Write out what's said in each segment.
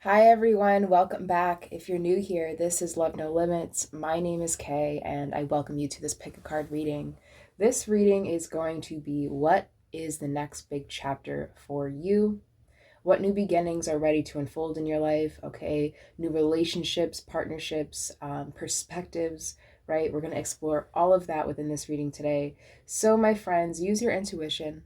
Hi everyone, welcome back. If you're new here, this is Love No Limits. My name is Kay and I welcome you to this pick a card reading. This reading is going to be what is the next big chapter for you? What new beginnings are ready to unfold in your life? Okay, new relationships, partnerships, perspectives, right? We're going to explore all of that within this reading today. So, my friends, use your intuition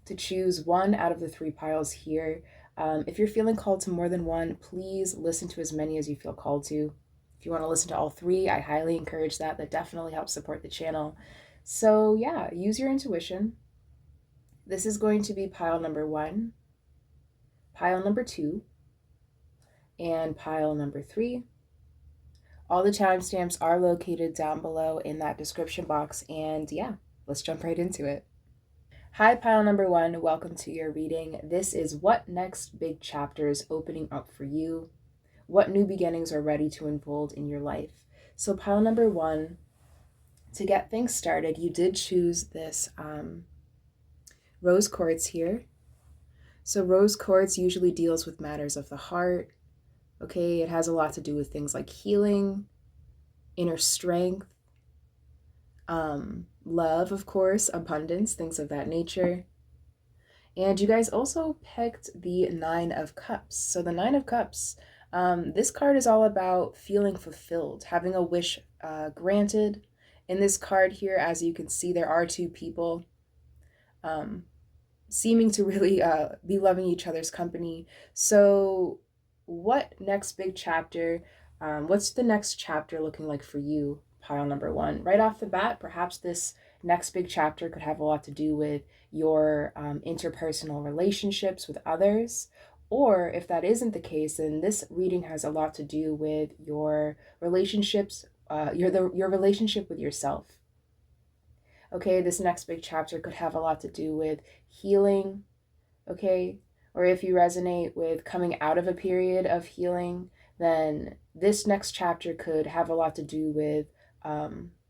to choose one out of the three piles here. If you're feeling called to more than one, please listen to as many as you feel called to. If you want to listen to all three, I highly encourage that. That definitely helps support the channel. So, yeah, use your intuition. This is going to be pile number one, pile number two, and pile number three. All the timestamps are located down below in that description box. And yeah, let's jump right into it. Hi, pile number one. Welcome to your reading. This is what next big chapters opening up for you? What new beginnings are ready to unfold in your life? So, pile number one, to get things started, you did choose this rose quartz here. So, rose quartz usually deals with matters of the heart. Okay, it has a lot to do with things like healing, inner strength, love, of course, abundance, things of that nature. And you guys also picked the Nine of Cups. So the Nine of Cups, this card is all about feeling fulfilled, having a wish granted. In this card here, as you can see, there are two people seeming to really be loving each other's company. So what next big chapter, what's the next chapter looking like for you, pile number one? Right off the bat, perhaps this next big chapter could have a lot to do with your interpersonal relationships with others. Or if that isn't the case, then this reading has a lot to do with your relationships, your relationship with yourself. Okay, this next big chapter could have a lot to do with healing, okay? Or if you resonate with coming out of a period of healing, then this next chapter could have a lot to do with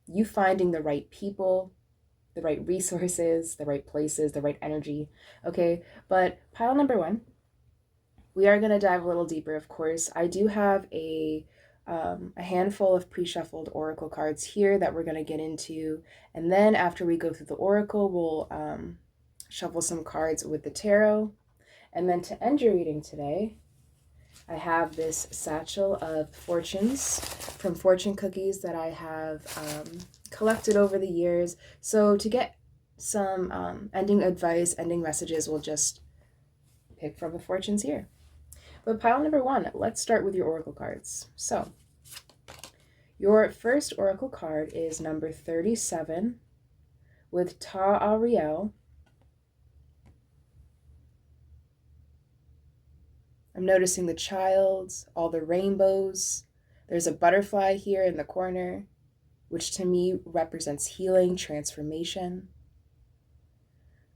you finding the right people, the right resources, the right places, the right energy, okay? But pile number one, we are going to dive a little deeper, of course. I do have a handful of pre-shuffled oracle cards here that we're going to get into. And then after we go through the oracle, we'll shuffle some cards with the tarot. And then to end your reading today, I have this satchel of fortunes from fortune cookies that I have collected over the years. So to get some ending advice, ending messages, we'll just pick from the fortunes here. But pile number one, let's start with your oracle cards. So your first oracle card is number 37 with Ta Ariel. I'm noticing the child, all the rainbows. There's a butterfly here in the corner, which to me represents healing, transformation.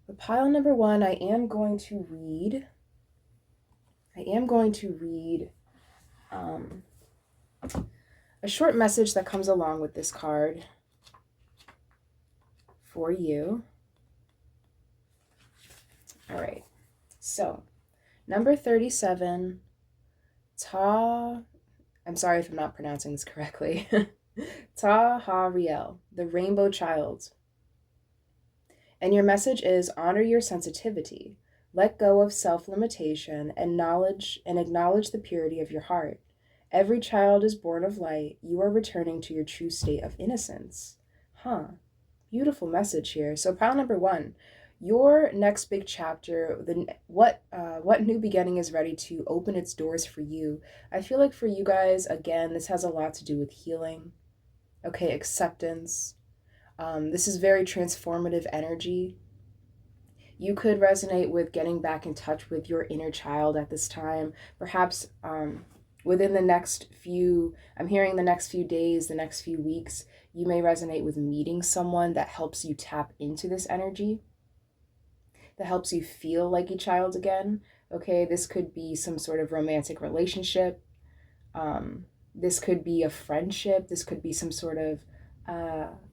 But pile number one, I am going to read a short message that comes along with this card for you. All right, so number 37, I'm sorry if I'm not pronouncing this correctly. Ta Riel, the rainbow child. And your message is honor your sensitivity. Let go of self-limitation and acknowledge the purity of your heart. Every child is born of light. You are returning to your true state of innocence. Beautiful message here. So pile number one, your next big chapter, what new beginning is ready to open its doors for you? I feel like for you guys, again, this has a lot to do with healing. Okay, acceptance. This is very transformative energy. You could resonate with getting back in touch with your inner child at this time. Perhaps within the next few, I'm hearing the next few days, the next few weeks, you may resonate with meeting someone that helps you tap into this energy, that helps you feel like a child again. Okay, this could be some sort of romantic relationship. This could be a friendship. This could be some sort of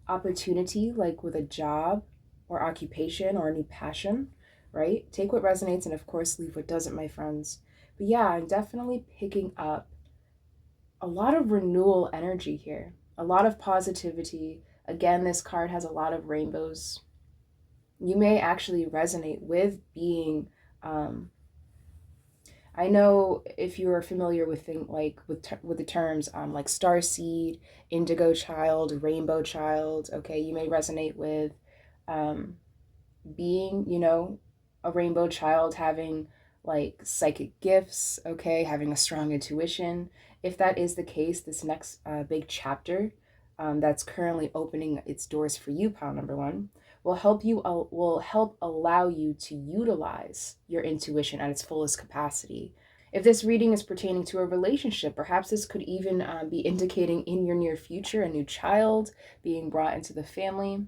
opportunity, like with a job or occupation or a new passion, right? Take what resonates and, of course, leave what doesn't, my friends. But yeah, I'm definitely picking up a lot of renewal energy here, a lot of positivity. Again, this card has a lot of rainbows. You may actually resonate with being I know if you are familiar with with the terms like star seed, indigo child, rainbow child, okay, you may resonate with um, being, a rainbow child, having like psychic gifts, okay, having a strong intuition. If that is the case, this next big chapter that's currently opening its doors for you, pile number one, will help allow you to utilize your intuition at its fullest capacity. If this reading is pertaining to a relationship, perhaps this could even be indicating in your near future a new child being brought into the family,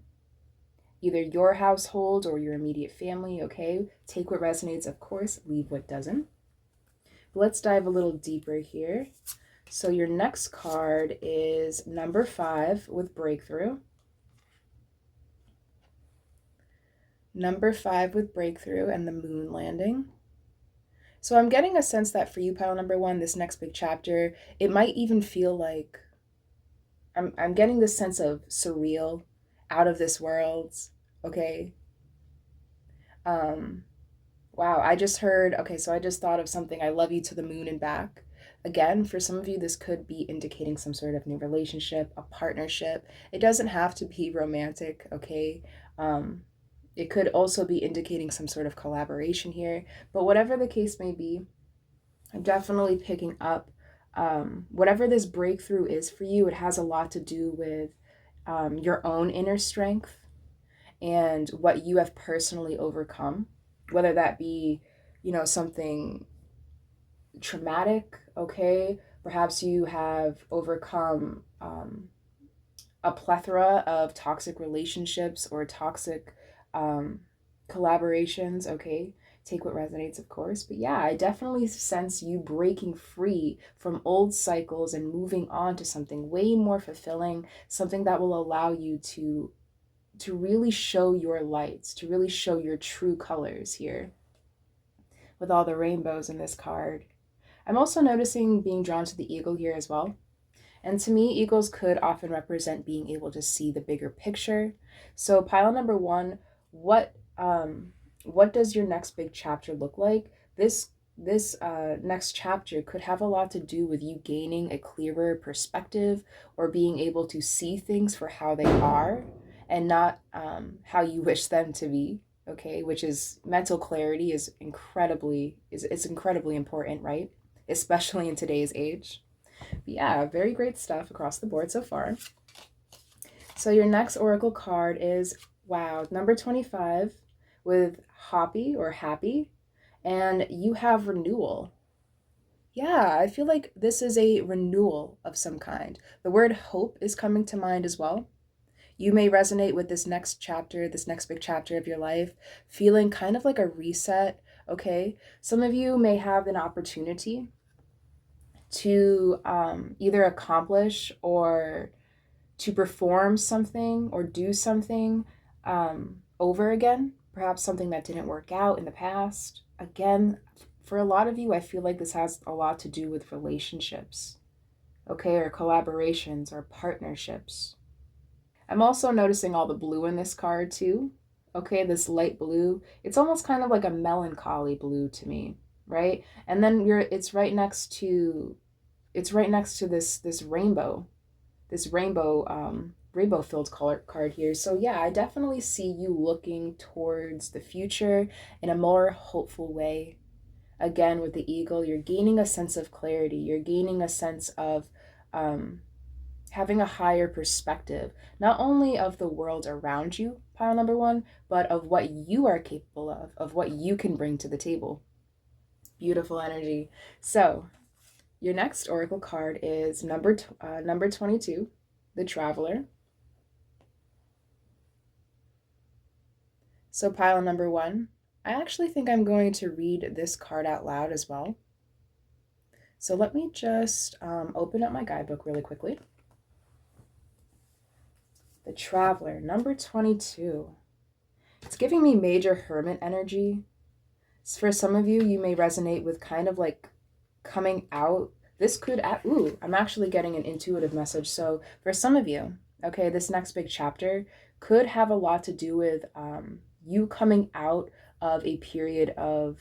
either your household or your immediate family, okay? Take what resonates, of course, leave what doesn't. But let's dive a little deeper here. So your next card is number 5 with breakthrough. Number 5 with breakthrough and the moon landing. So I'm getting a sense that for you, pile number 1, this next big chapter, it might even feel like I'm getting this sense of surreal, out of this world, okay? Um, Wow, I just heard, okay, so I just thought of something. I love you to the moon and back. Again, for some of you, this could be indicating some sort of new relationship, a partnership. It doesn't have to be romantic, okay? Um, it could also be indicating some sort of collaboration here. But whatever the case may be, I'm definitely picking up whatever this breakthrough is for you. It has a lot to do with your own inner strength and what you have personally overcome, whether that be, something traumatic, okay? Perhaps you have overcome a plethora of toxic relationships or toxic um, collaborations, okay? Take what resonates, of course. But yeah, I definitely sense you breaking free from old cycles and moving on to something way more fulfilling, something that will allow you to really show your lights, to really show your true colors here with all the rainbows in this card. I'm also noticing being drawn to the eagle here as well. And to me, eagles could often represent being able to see the bigger picture. So pile number 1, what does your next big chapter look like? This next chapter could have a lot to do with you gaining a clearer perspective or being able to see things for how they are and not how you wish them to be. Okay, which is mental clarity is incredibly important, right? Especially in today's age. But yeah, very great stuff across the board so far. So your next oracle card is, wow, number 25 with hoppy or happy, and you have renewal. Yeah, I feel like this is a renewal of some kind. The word hope is coming to mind as well. You may resonate with this next chapter, this next big chapter of your life, feeling kind of like a reset, okay? Some of you may have an opportunity to either accomplish or to perform something or do something over again, perhaps something that didn't work out in the past. Again, for a lot of you, I feel like this has a lot to do with relationships, okay, or collaborations or partnerships. I'm also noticing all the blue in this card too. Okay, this light blue. It's almost kind of like a melancholy blue to me, right? And then it's right next to this rainbow filled color card here. So yeah, I definitely see you looking towards the future in a more hopeful way. Again, with the eagle, you're gaining a sense of clarity. You're gaining a sense of um, having a higher perspective, not only of the world around you, pile number 1, but of what you are capable of what you can bring to the table. Beautiful energy. So your next oracle card is number 22, the Traveler. So pile number 1, I actually think I'm going to read this card out loud as well. So let me just open up my guidebook really quickly. The Traveler, number 22. It's giving me major hermit energy. For some of you, you may resonate with kind of like coming out. This could, ooh, I'm actually getting an intuitive message. So for some of you, okay, this next big chapter could have a lot to do with you coming out of a period of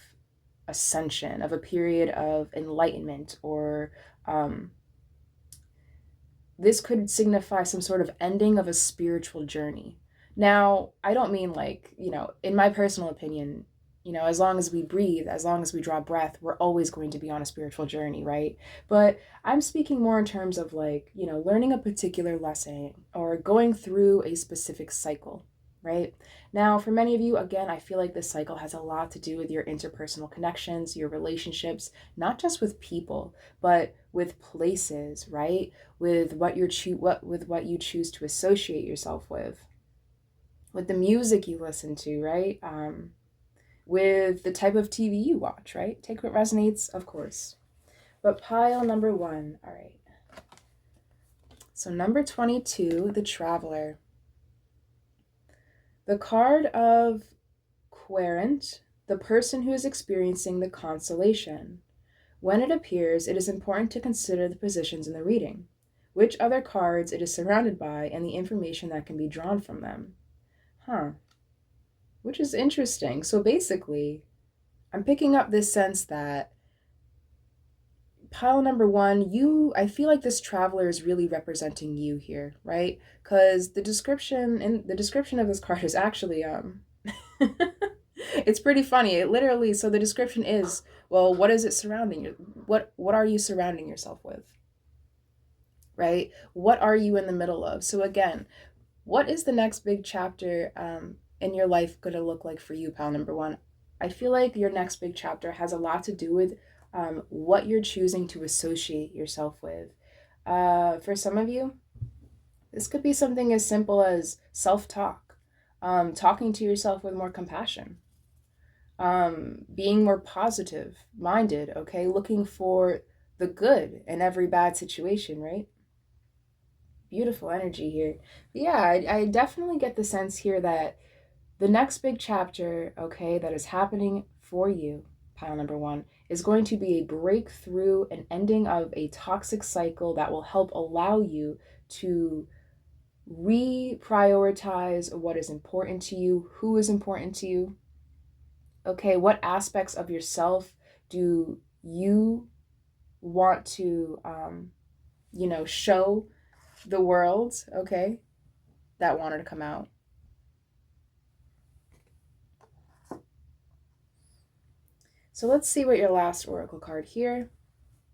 ascension, of a period of enlightenment, or this could signify some sort of ending of a spiritual journey. Now, I don't mean like, in my personal opinion, as long as we breathe, as long as we draw breath, we're always going to be on a spiritual journey, right? But I'm speaking more in terms of like, learning a particular lesson or going through a specific cycle, right? Now, for many of you, again, I feel like this cycle has a lot to do with your interpersonal connections, your relationships, not just with people, but with places, right? With what you choose to associate yourself with the music you listen to, right? With the type of TV you watch, right? Take what resonates, of course. But pile number 1, all right. So number 22, the Traveler. The card of Querent, the person who is experiencing the consolation. When it appears, it is important to consider the positions in the reading, which other cards it is surrounded by, and the information that can be drawn from them. Which is interesting. So basically, I'm picking up this sense that pile number 1, I feel like this Traveler is really representing you here, right? Because the description of this card is actually it's pretty funny. It literally, so the description is, well, what is it surrounding you? What are you surrounding yourself with? Right? What are you in the middle of? So again, what is the next big chapter in your life going to look like for you, pal number 1? I feel like your next big chapter has a lot to do with what you're choosing to associate yourself with. For some of you, this could be something as simple as self-talk, talking to yourself with more compassion, being more positive minded, okay, looking for the good in every bad situation, right? Beautiful energy here. But yeah, I definitely get the sense here that the next big chapter, okay, that is happening for you, pile number 1, is going to be a breakthrough, an ending of a toxic cycle that will help allow you to reprioritize what is important to you, who is important to you. Okay, what aspects of yourself do you want to, show the world, okay, that wanted to come out. So let's see what your last oracle card here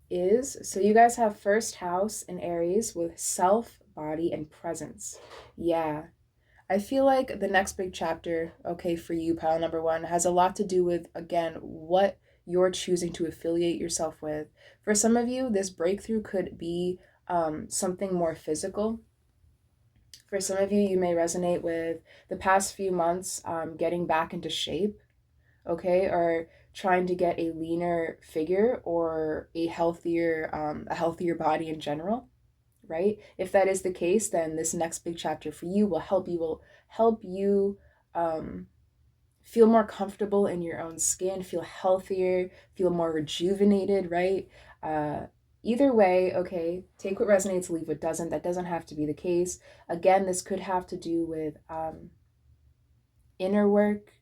is. So you guys have first house in Aries with self, body, and presence. Yeah. I feel like the next big chapter, okay, for you, pile number 1, has a lot to do with, again, what you're choosing to affiliate yourself with. For some of you, this breakthrough could be something more physical. For some of you, you may resonate with the past few months getting back into shape, okay, or trying to get a leaner figure or a healthier body in general, right? If that is the case, then this next big chapter for you will help you feel more comfortable in your own skin, feel healthier, feel more rejuvenated, right? Either way, okay, take what resonates, leave what doesn't. That doesn't have to be the case. Again, this could have to do with inner work.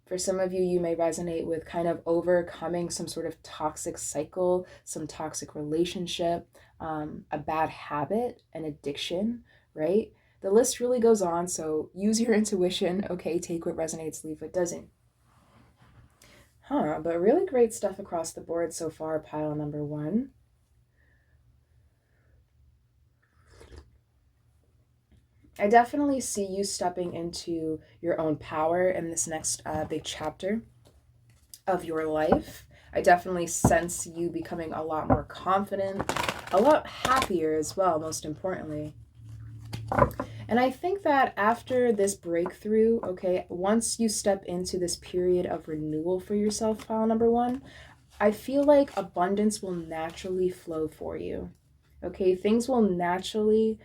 For some of you, you may resonate with kind of overcoming some sort of toxic cycle, some toxic relationship, a bad habit, an addiction, right? The list really goes on, so use your intuition, okay? Take what resonates, leave what doesn't. But really great stuff across the board so far, pile number 1. I definitely see you stepping into your own power in this next big chapter of your life. I definitely sense you becoming a lot more confident, a lot happier as well, most importantly. And I think that after this breakthrough, okay, once you step into this period of renewal for yourself, pile number 1, I feel like abundance will naturally flow for you. Okay, things will naturally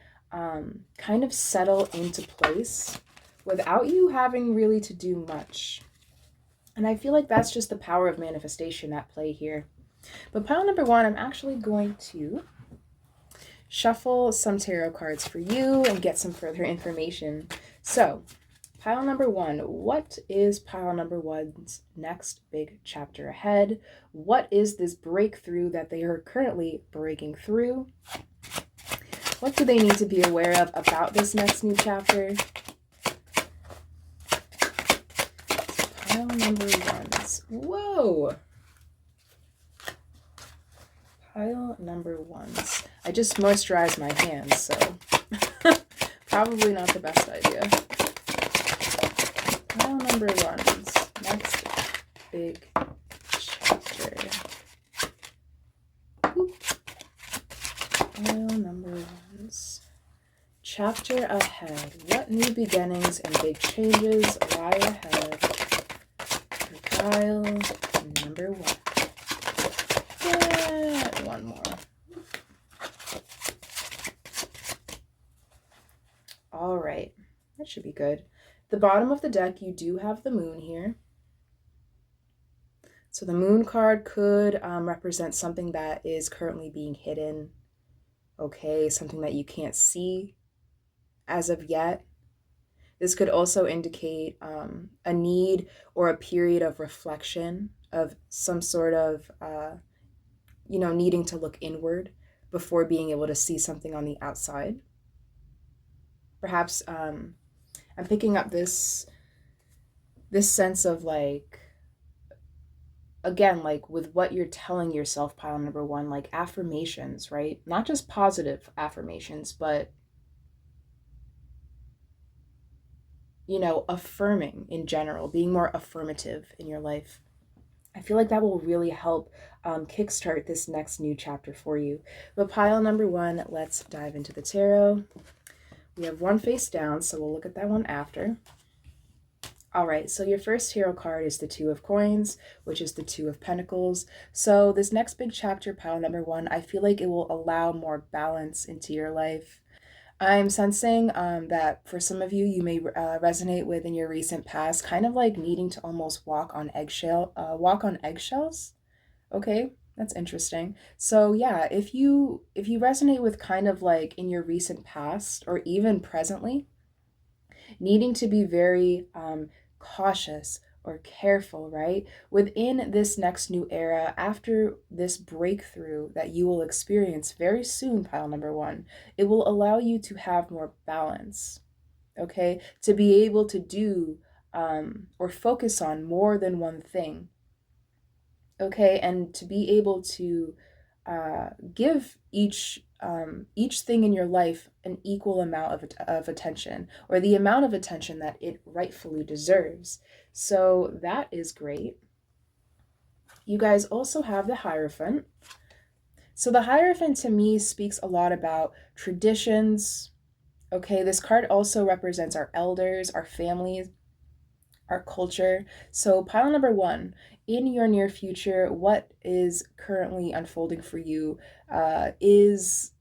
kind of settle into place without you having really to do much. And I feel like that's just the power of manifestation at play here. But pile number one, I'm actually going to shuffle some tarot cards for you and get some further information. So, pile number one, what is pile number one's next big chapter ahead? What is this breakthrough that they are currently breaking through? What do they need to be aware of about this next new chapter? Pile number ones. Whoa! Pile number ones. I just moisturized my hands, so probably not the best idea. Pile number ones. Next big chapter. Oop. Pile number ones. Chapter ahead. What new beginnings and big changes lie ahead for pile number one? Yeah, one more. All right, that should be good. The bottom of the deck, you do have the moon here. So the moon card could represent something that is currently being hidden, okay, something that you can't see as of yet. This could also indicate a need or a period of reflection of some sort of, needing to look inward before being able to see something on the outside. Perhaps I'm picking up this sense of like, again, like with what you're telling yourself, pile number one, like affirmations, right? Not just positive affirmations, but affirming in general, being more affirmative in your life. I feel like that will really help kickstart this next new chapter for you. But pile number one, let's dive into the tarot. We have one face down, so we'll look at that one after. All right, so your first tarot card is the Two of Coins, which is the Two of Pentacles. So this next big chapter, pile number one, I feel like it will allow more balance into your life. I'm sensing that for some of you, you may resonate with in your recent past, kind of like needing to almost walk on eggshells. Okay, that's interesting. So yeah, if you resonate with kind of like in your recent past or even presently, needing to be very cautious or careful, right? Within this next new era, after this breakthrough that you will experience very soon, pile number one, it will allow you to have more balance, okay? To be able to do or focus on more than one thing, okay? And to be able to give each thing in your life an equal amount of attention, or the amount of attention that it rightfully deserves. So that is great. You guys also have the Hierophant. So the Hierophant to me speaks a lot about traditions. Okay, this card also represents our elders, our families, our culture. So pile number one, in your near future, what is currently unfolding for you is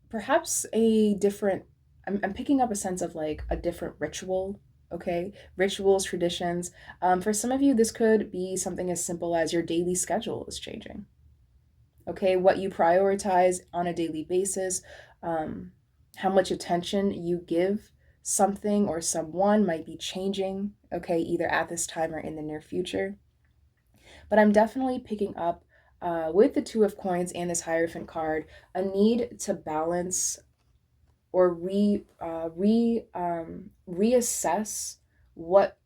perhaps a different, I'm picking up a sense of like a different ritual, okay? Rituals, traditions. For some of you, this could be something as simple as your daily schedule is changing, okay? What you prioritize on a daily basis, how much attention you give something or someone might be changing, okay? Either at this time or in the near future. But I'm definitely picking up with the Two of Coins and this Hierophant card, a need to balance or reassess what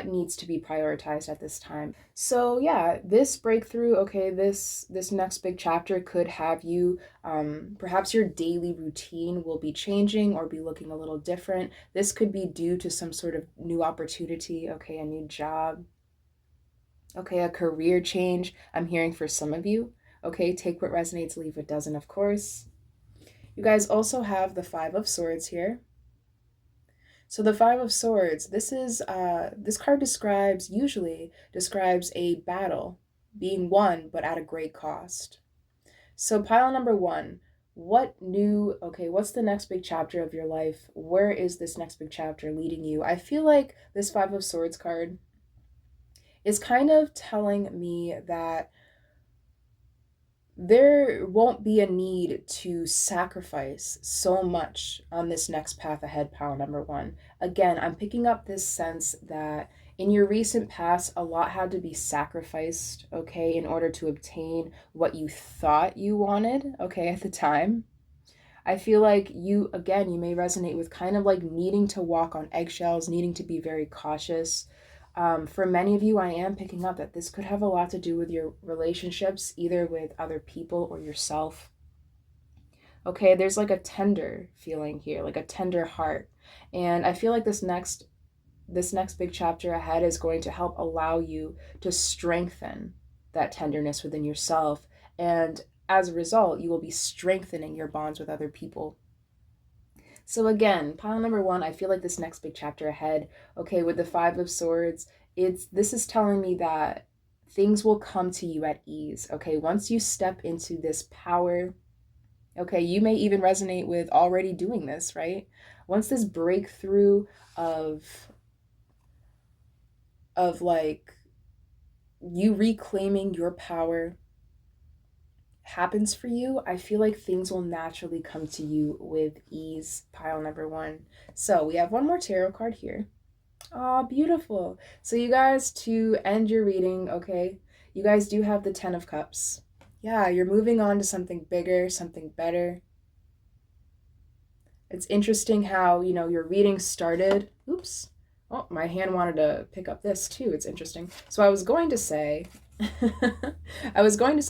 needs to be prioritized at this time. So yeah, this breakthrough, okay, this next big chapter could have you, perhaps your daily routine will be changing or be looking a little different. This could be due to some sort of new opportunity, okay, a new job, okay, a career change. I'm hearing for some of you, okay, take what resonates, leave what doesn't, of course. You guys also have the Five of Swords here. So the Five of Swords, this card usually describes a battle being won, but at a great cost. So pile number one, what's the next big chapter of your life? Where is this next big chapter leading you? I feel like this Five of Swords card is kind of telling me that there won't be a need to sacrifice so much on this next path ahead, pile number one. Again, I'm picking up this sense that in your recent past, a lot had to be sacrificed, okay, in order to obtain what you thought you wanted, okay, at the time. I feel like you, again, you may resonate with kind of like needing to walk on eggshells, needing to be very cautious. For many of you, I am picking up that this could have a lot to do with your relationships, either with other people or yourself. Okay, there's like a tender feeling here, like a tender heart. And I feel like this next big chapter ahead is going to help allow you to strengthen that tenderness within yourself. And as a result, you will be strengthening your bonds with other people. So again, pile number one, I feel like this next big chapter ahead, okay, with the Five of Swords, this is telling me that things will come to you at ease, okay? Once you step into this power, okay, you may even resonate with already doing this, right? Once this breakthrough of like you reclaiming your power happens for you, I feel like things will naturally come to you with ease, pile number one. So we have one more tarot card here. Ah, beautiful. So you guys, to end your reading, okay, you guys do have the Ten of Cups. Yeah, you're moving on to something bigger, something better. It's interesting how, your reading started. Oops. Oh, my hand wanted to pick up this too. It's interesting. So I was going to say,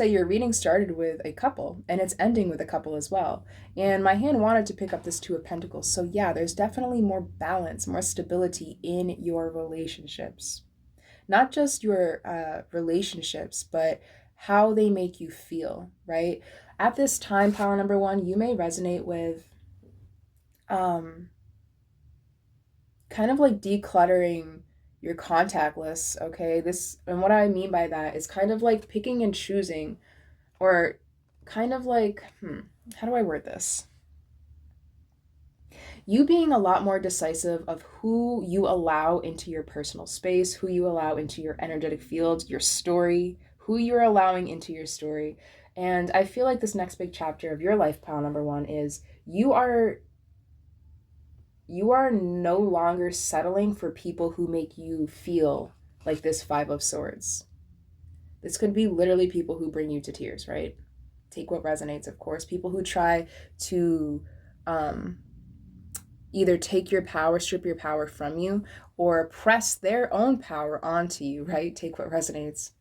your reading started with a couple and it's ending with a couple as well. And my hand wanted to pick up this Two of Pentacles. So yeah, there's definitely more balance, more stability in your relationships. Not just your relationships, but how they make you feel, right? At this time, pile number one, you may resonate with um, kind of like decluttering your contact lists, okay? And what I mean by that is kind of like picking and choosing, or kind of like, how do I word this? You being a lot more decisive of who you allow into your personal space, who you allow into your energetic fields, your story, who you're allowing into your story. And I feel like this next big chapter of your life, pile number one, is you are no longer settling for people who make you feel like this Five of Swords. This could be literally people who bring you to tears, right? Take what resonates, of course. People who try to either take your power, strip your power from you, or press their own power onto you, right? Take what resonates.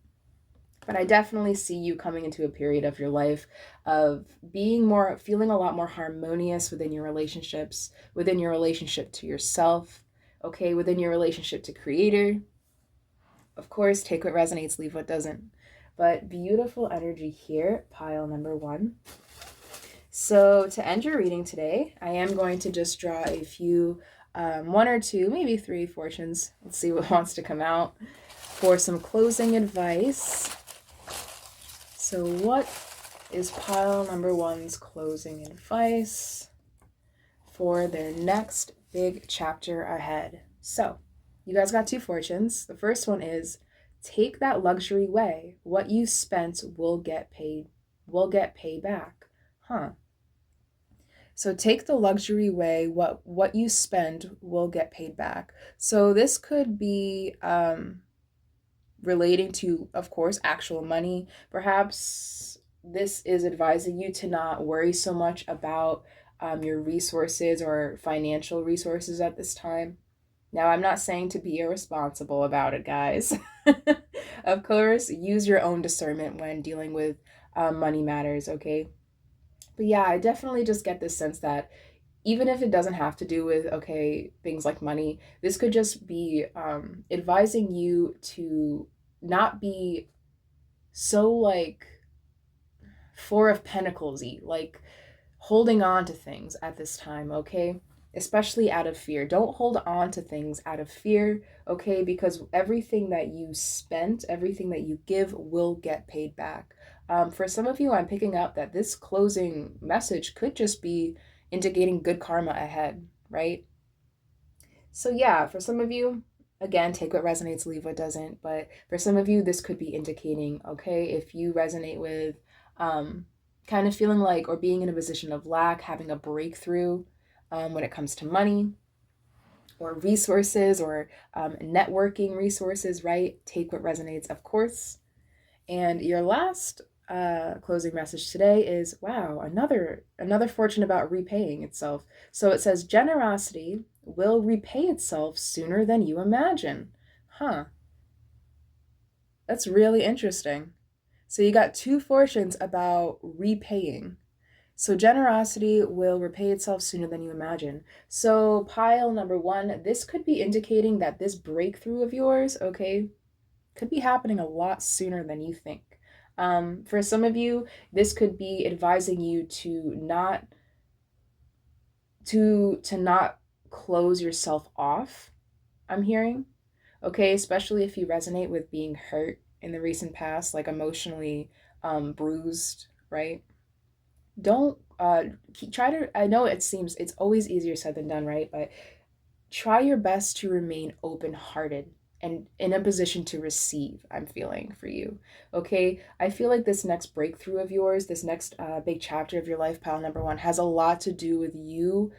But I definitely see you coming into a period of your life of feeling a lot more harmonious within your relationships, within your relationship to yourself, okay, within your relationship to Creator. Of course, take what resonates, leave what doesn't. But beautiful energy here, pile number one. So to end your reading today, I am going to just draw a few, one or two, maybe three fortunes. Let's see what wants to come out for some closing advice. So what is pile number one's closing advice for their next big chapter ahead? So you guys got two fortunes. The first one is, take that luxury way. What you spent will get paid back. So take the luxury way. What you spend will get paid back. So this could be relating to, of course, actual money. Perhaps this is advising you to not worry so much about your resources or financial resources at this time. Now, I'm not saying to be irresponsible about it, guys. Of course, use your own discernment when dealing with money matters, okay? But yeah, I definitely just get this sense that even if it doesn't have to do with, okay, things like money, this could just be advising you to not be so like Four of Pentacles-y, like holding on to things at this time, okay? Especially out of fear. Don't hold on to things out of fear, okay? Because everything that you spent, everything that you give will get paid back. For some of you, I'm picking up that this closing message could just be indicating good karma ahead, right? So yeah, for some of you, again, take what resonates, leave what doesn't. But for some of you, this could be indicating, okay, if you resonate with Kind of feeling like, or being in a position of lack, having a breakthrough when it comes to money or resources or networking resources, right? Take what resonates, of course. And your last closing message today is, wow, another fortune about repaying itself. So it says generosity will repay itself sooner than you imagine. Huh. That's really interesting. So you got two fortunes about repaying. So generosity will repay itself sooner than you imagine. So pile number one, this could be indicating that this breakthrough of yours, okay, could be happening a lot sooner than you think. For some of you, this could be advising you to not close yourself off. I'm hearing, okay, especially if you resonate with being hurt in the recent past, like emotionally bruised, right? Don't try to. I know it seems it's always easier said than done, right? But try your best to remain open hearted and in a position to receive. I'm feeling for you. Okay. I feel like this next breakthrough of yours, this next big chapter of your life, pile number one, has a lot to do with you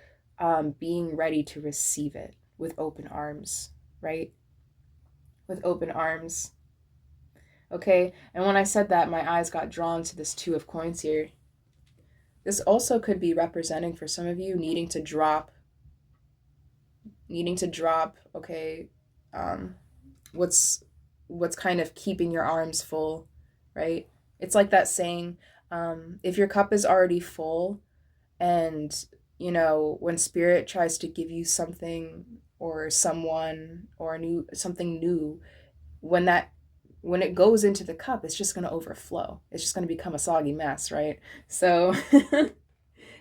being ready to receive it with open arms, right? With open arms. Okay. And when I said that, my eyes got drawn to this Two of Coins here. This also could be representing for some of you needing to drop, okay, um, what's kind of keeping your arms full, right? It's like that saying, if your cup is already full, and when spirit tries to give you something or someone or something new, when that when it goes into the cup, it's just going to overflow. It's just going to become a soggy mess, right? So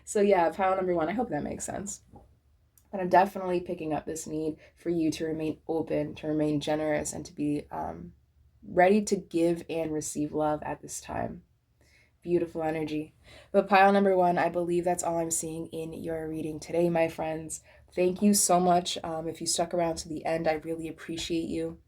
so yeah, pile number one, I hope that makes sense. But I'm definitely picking up this need for you to remain open, to remain generous, and to be ready to give and receive love at this time. Beautiful energy. But pile number one, I believe that's all I'm seeing in your reading today, my friends. Thank you so much. If you stuck around to the end, I really appreciate you.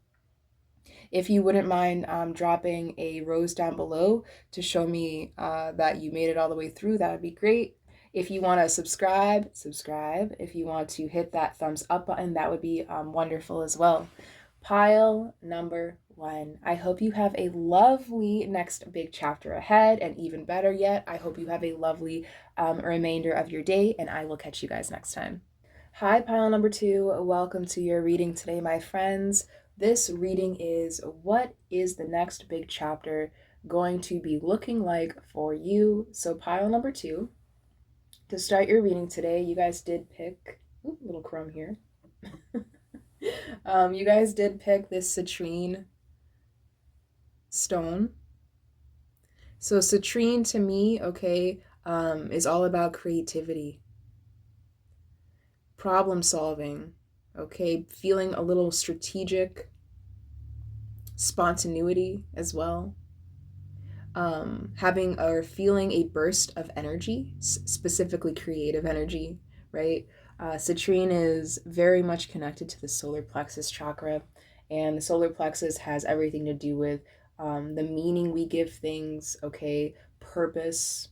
If you wouldn't mind dropping a rose down below to show me that you made it all the way through, that would be great. If you want to subscribe. If you want to hit that thumbs up button, that would be wonderful as well. Pile number one. I hope you have a lovely next big chapter ahead, and even better yet, I hope you have a lovely remainder of your day, and I will catch you guys next time. Hi, pile number two. Welcome to your reading today, my friends. This reading is, what is the next big chapter going to be looking like for you? So pile number two, to start your reading today, you guys did pick, little crumb here. You guys did pick this citrine stone. So citrine to me, okay, is all about creativity, problem solving, okay, feeling a little strategic, spontaneity as well. Having or feeling a burst of energy, specifically creative energy, right? Citrine is very much connected to the solar plexus chakra, and the solar plexus has everything to do with the meaning we give things, okay, purpose,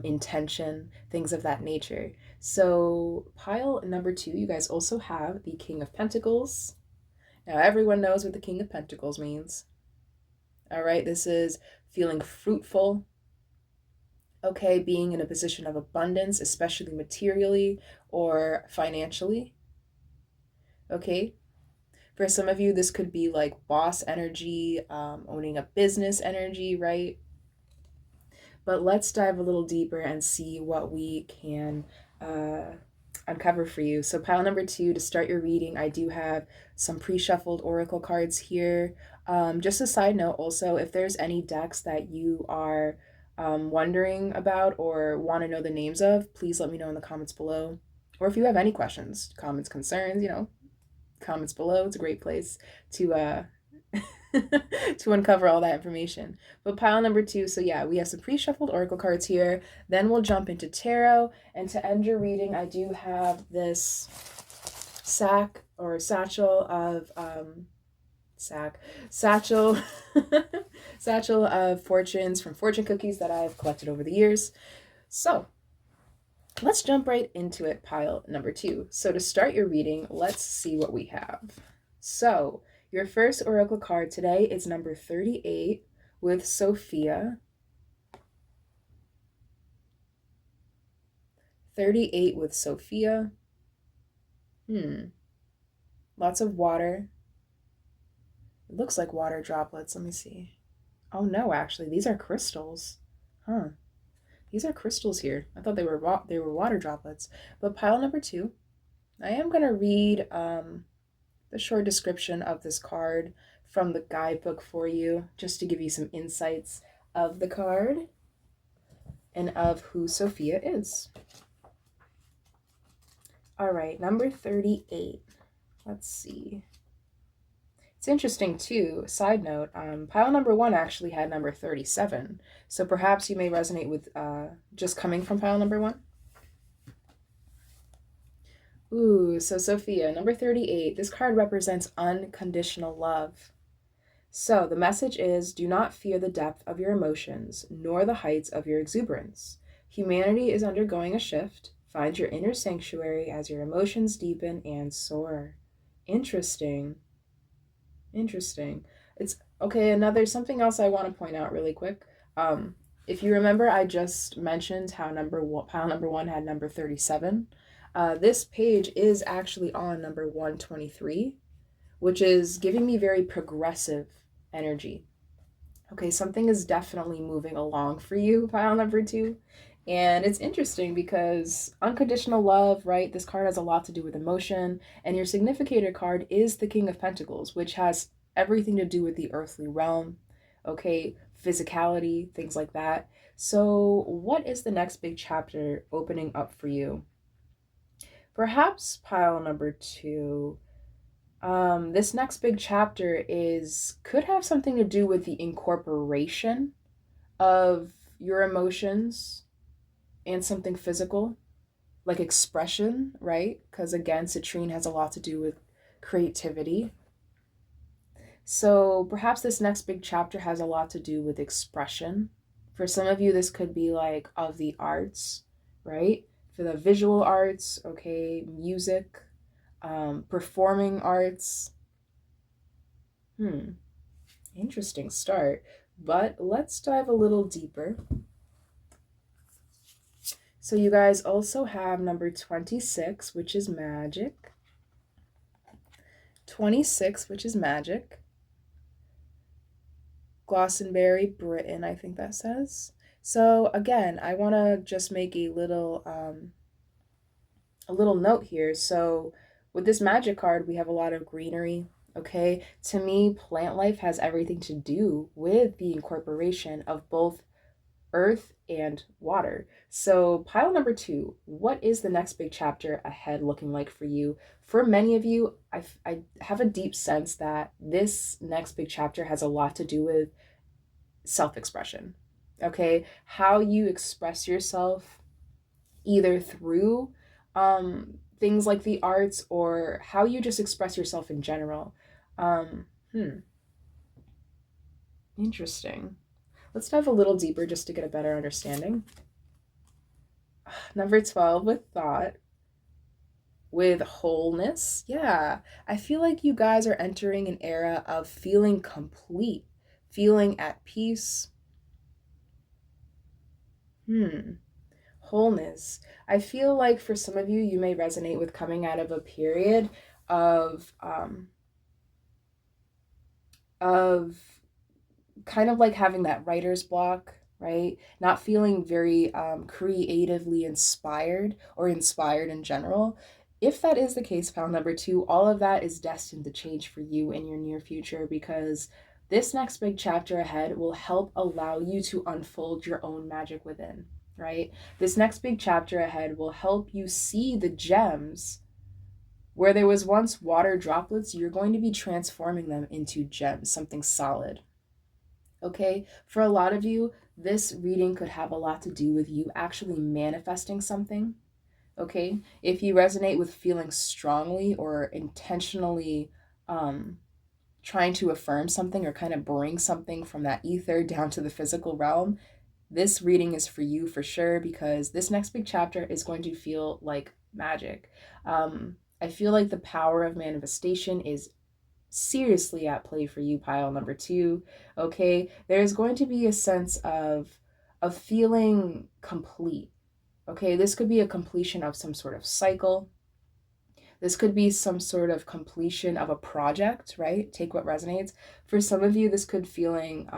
intention, things of that nature. So pile number two, you guys also have the King of Pentacles. Now everyone knows what the King of Pentacles means. All right, this is feeling fruitful, okay, being in a position of abundance, especially materially or financially, okay. For some of you, this could be like boss energy, owning a business energy, right? But let's dive a little deeper and see what we can uncover for you. So pile number two, to start your reading, I do have some pre-shuffled oracle cards here. Just a side note also, if there's any decks that you are wondering about or want to know the names of, please let me know in the comments below. Or if you have any questions, comments, concerns, comments below. It's a great place to to uncover all that information. But pile number two, so yeah, we have some pre-shuffled oracle cards here. Then we'll jump into tarot. And to end your reading, I do have this sack or satchel of sack, satchel, satchel of fortunes from fortune cookies that I've collected over the years. So let's jump right into it, pile number 2. So to start your reading, let's see what we have. So your first oracle card today is number 38 with Sophia. 38 with Sophia. Lots of water. It looks like water droplets. Let me see. Oh no, actually, these are crystals. Huh. These are crystals here. I thought they were water droplets. But pile number 2, I am going to read the short description of this card from the guidebook for you, just to give you some insights of the card and of who Sophia is. All right, number 38. Let's see. It's interesting too, side note, pile number 1 actually had number 37. So perhaps you may resonate with just coming from pile number 1. Ooh, so Sophia, number 38, this card represents unconditional love. So the message is, do not fear the depth of your emotions, nor the heights of your exuberance. Humanity is undergoing a shift. Find your inner sanctuary as your emotions deepen and soar. Interesting. It's okay. Something else I want to point out really quick. If you remember, I just mentioned how pile number 1 had number 37. This page is actually on number 123, which is giving me very progressive energy. Okay, something is definitely moving along for you, pile number 2. And it's interesting because unconditional love, right? This card has a lot to do with emotion. And your significator card is the King of Pentacles, which has everything to do with the earthly realm, okay? Physicality, things like that. So what is the next big chapter opening up for you? Perhaps pile number 2. This next big chapter could have something to do with the incorporation of your emotions and something physical, like expression, right? Because again, citrine has a lot to do with creativity. So perhaps this next big chapter has a lot to do with expression. For some of you, this could be like of the arts, right? For the visual arts, okay, music, performing arts. Interesting start. But let's dive a little deeper. So you guys also have number 26, which is magic. 26, which is magic. Glastonbury, Britain, I think that says. So again, I want to just make a little note here. So with this magic card, we have a lot of greenery. Okay, to me, plant life has everything to do with the incorporation of both earth and water. So pile number 2, what is the next big chapter ahead looking like for you? For many of you, I have a deep sense that this next big chapter has a lot to do with self-expression. Okay, how you express yourself either through things like the arts or how you just express yourself in general. Interesting. Let's dive a little deeper just to get a better understanding. Number 12 with thought, with wholeness. Yeah, I feel like you guys are entering an era of feeling complete, feeling at peace. Wholeness. I feel like for some of you, you may resonate with coming out of a period of kind of like having that writer's block, right? Not feeling very creatively inspired or inspired in general. If that is the case, pile number 2, all of that is destined to change for you in your near future, because this next big chapter ahead will help allow you to unfold your own magic within, right? This next big chapter ahead will help you see the gems. Where there was once water droplets, you're going to be transforming them into gems, something solid. Okay, for a lot of you, this reading could have a lot to do with you actually manifesting something. Okay, if you resonate with feeling strongly or intentionally trying to affirm something or kind of bring something from that ether down to the physical realm, this reading is for you for sure, because this next big chapter is going to feel like magic. I feel like the power of manifestation is seriously at play for you, pile number two. Okay, there's going to be a sense of feeling complete. Okay, this could be a completion of some sort of cycle. This could be some sort of completion of a project, right? Take what resonates. For some of you, this could feeling,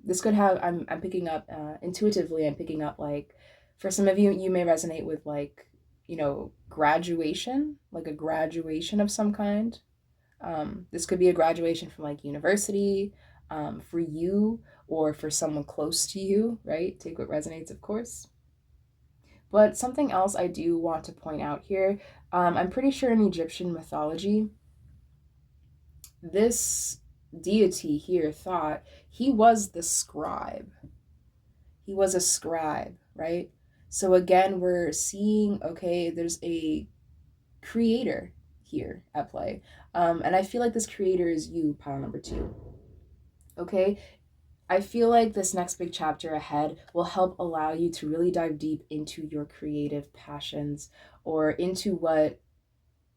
this could have, I'm picking up, intuitively, I'm picking up like, for some of you, you may resonate with like, you know, graduation, like a graduation of some kind. This could be a graduation from like university, for you or for someone close to you, right? Take what resonates, of course. But something else I do want to point out here, I'm pretty sure in Egyptian mythology, this deity here thought he was the scribe. He was a scribe, right? So again, we're seeing, okay, there's a creator here at play. And I feel like this creator is you, pile number two. Okay, I feel like this next big chapter ahead will help allow you to really dive deep into your creative passions or into what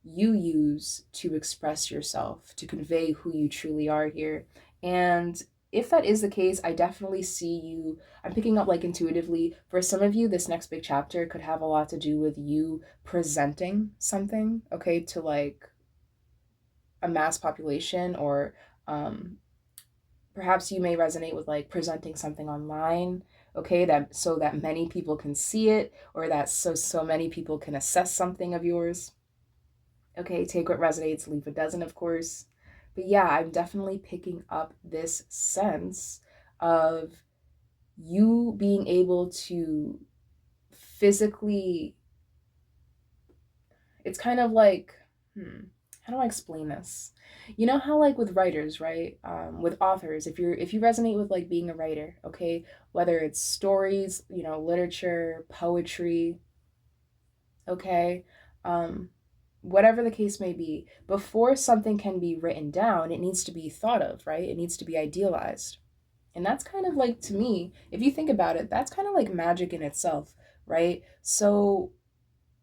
you use to express yourself, to convey who you truly are here. And if that is the case, I definitely see you. I'm picking up like intuitively. For some of you, this next big chapter could have a lot to do with you presenting something, okay, to like a mass population, or perhaps you may resonate with like presenting something online, okay, that so that many people can see it, or that so many people can assess something of yours. Okay, take what resonates, leave what doesn't, of course. But yeah, I'm definitely picking up this sense of you being able to physically, it's kind of like, how do I explain this? You know how like with writers, right? With authors, if you resonate with like being a writer, okay, whether it's stories, you know, literature, poetry, okay, whatever the case may be, before something can be written down, it needs to be thought of, right? It needs to be idealized. And that's kind of like, to me, if you think about it, that's kind of like magic in itself, right? So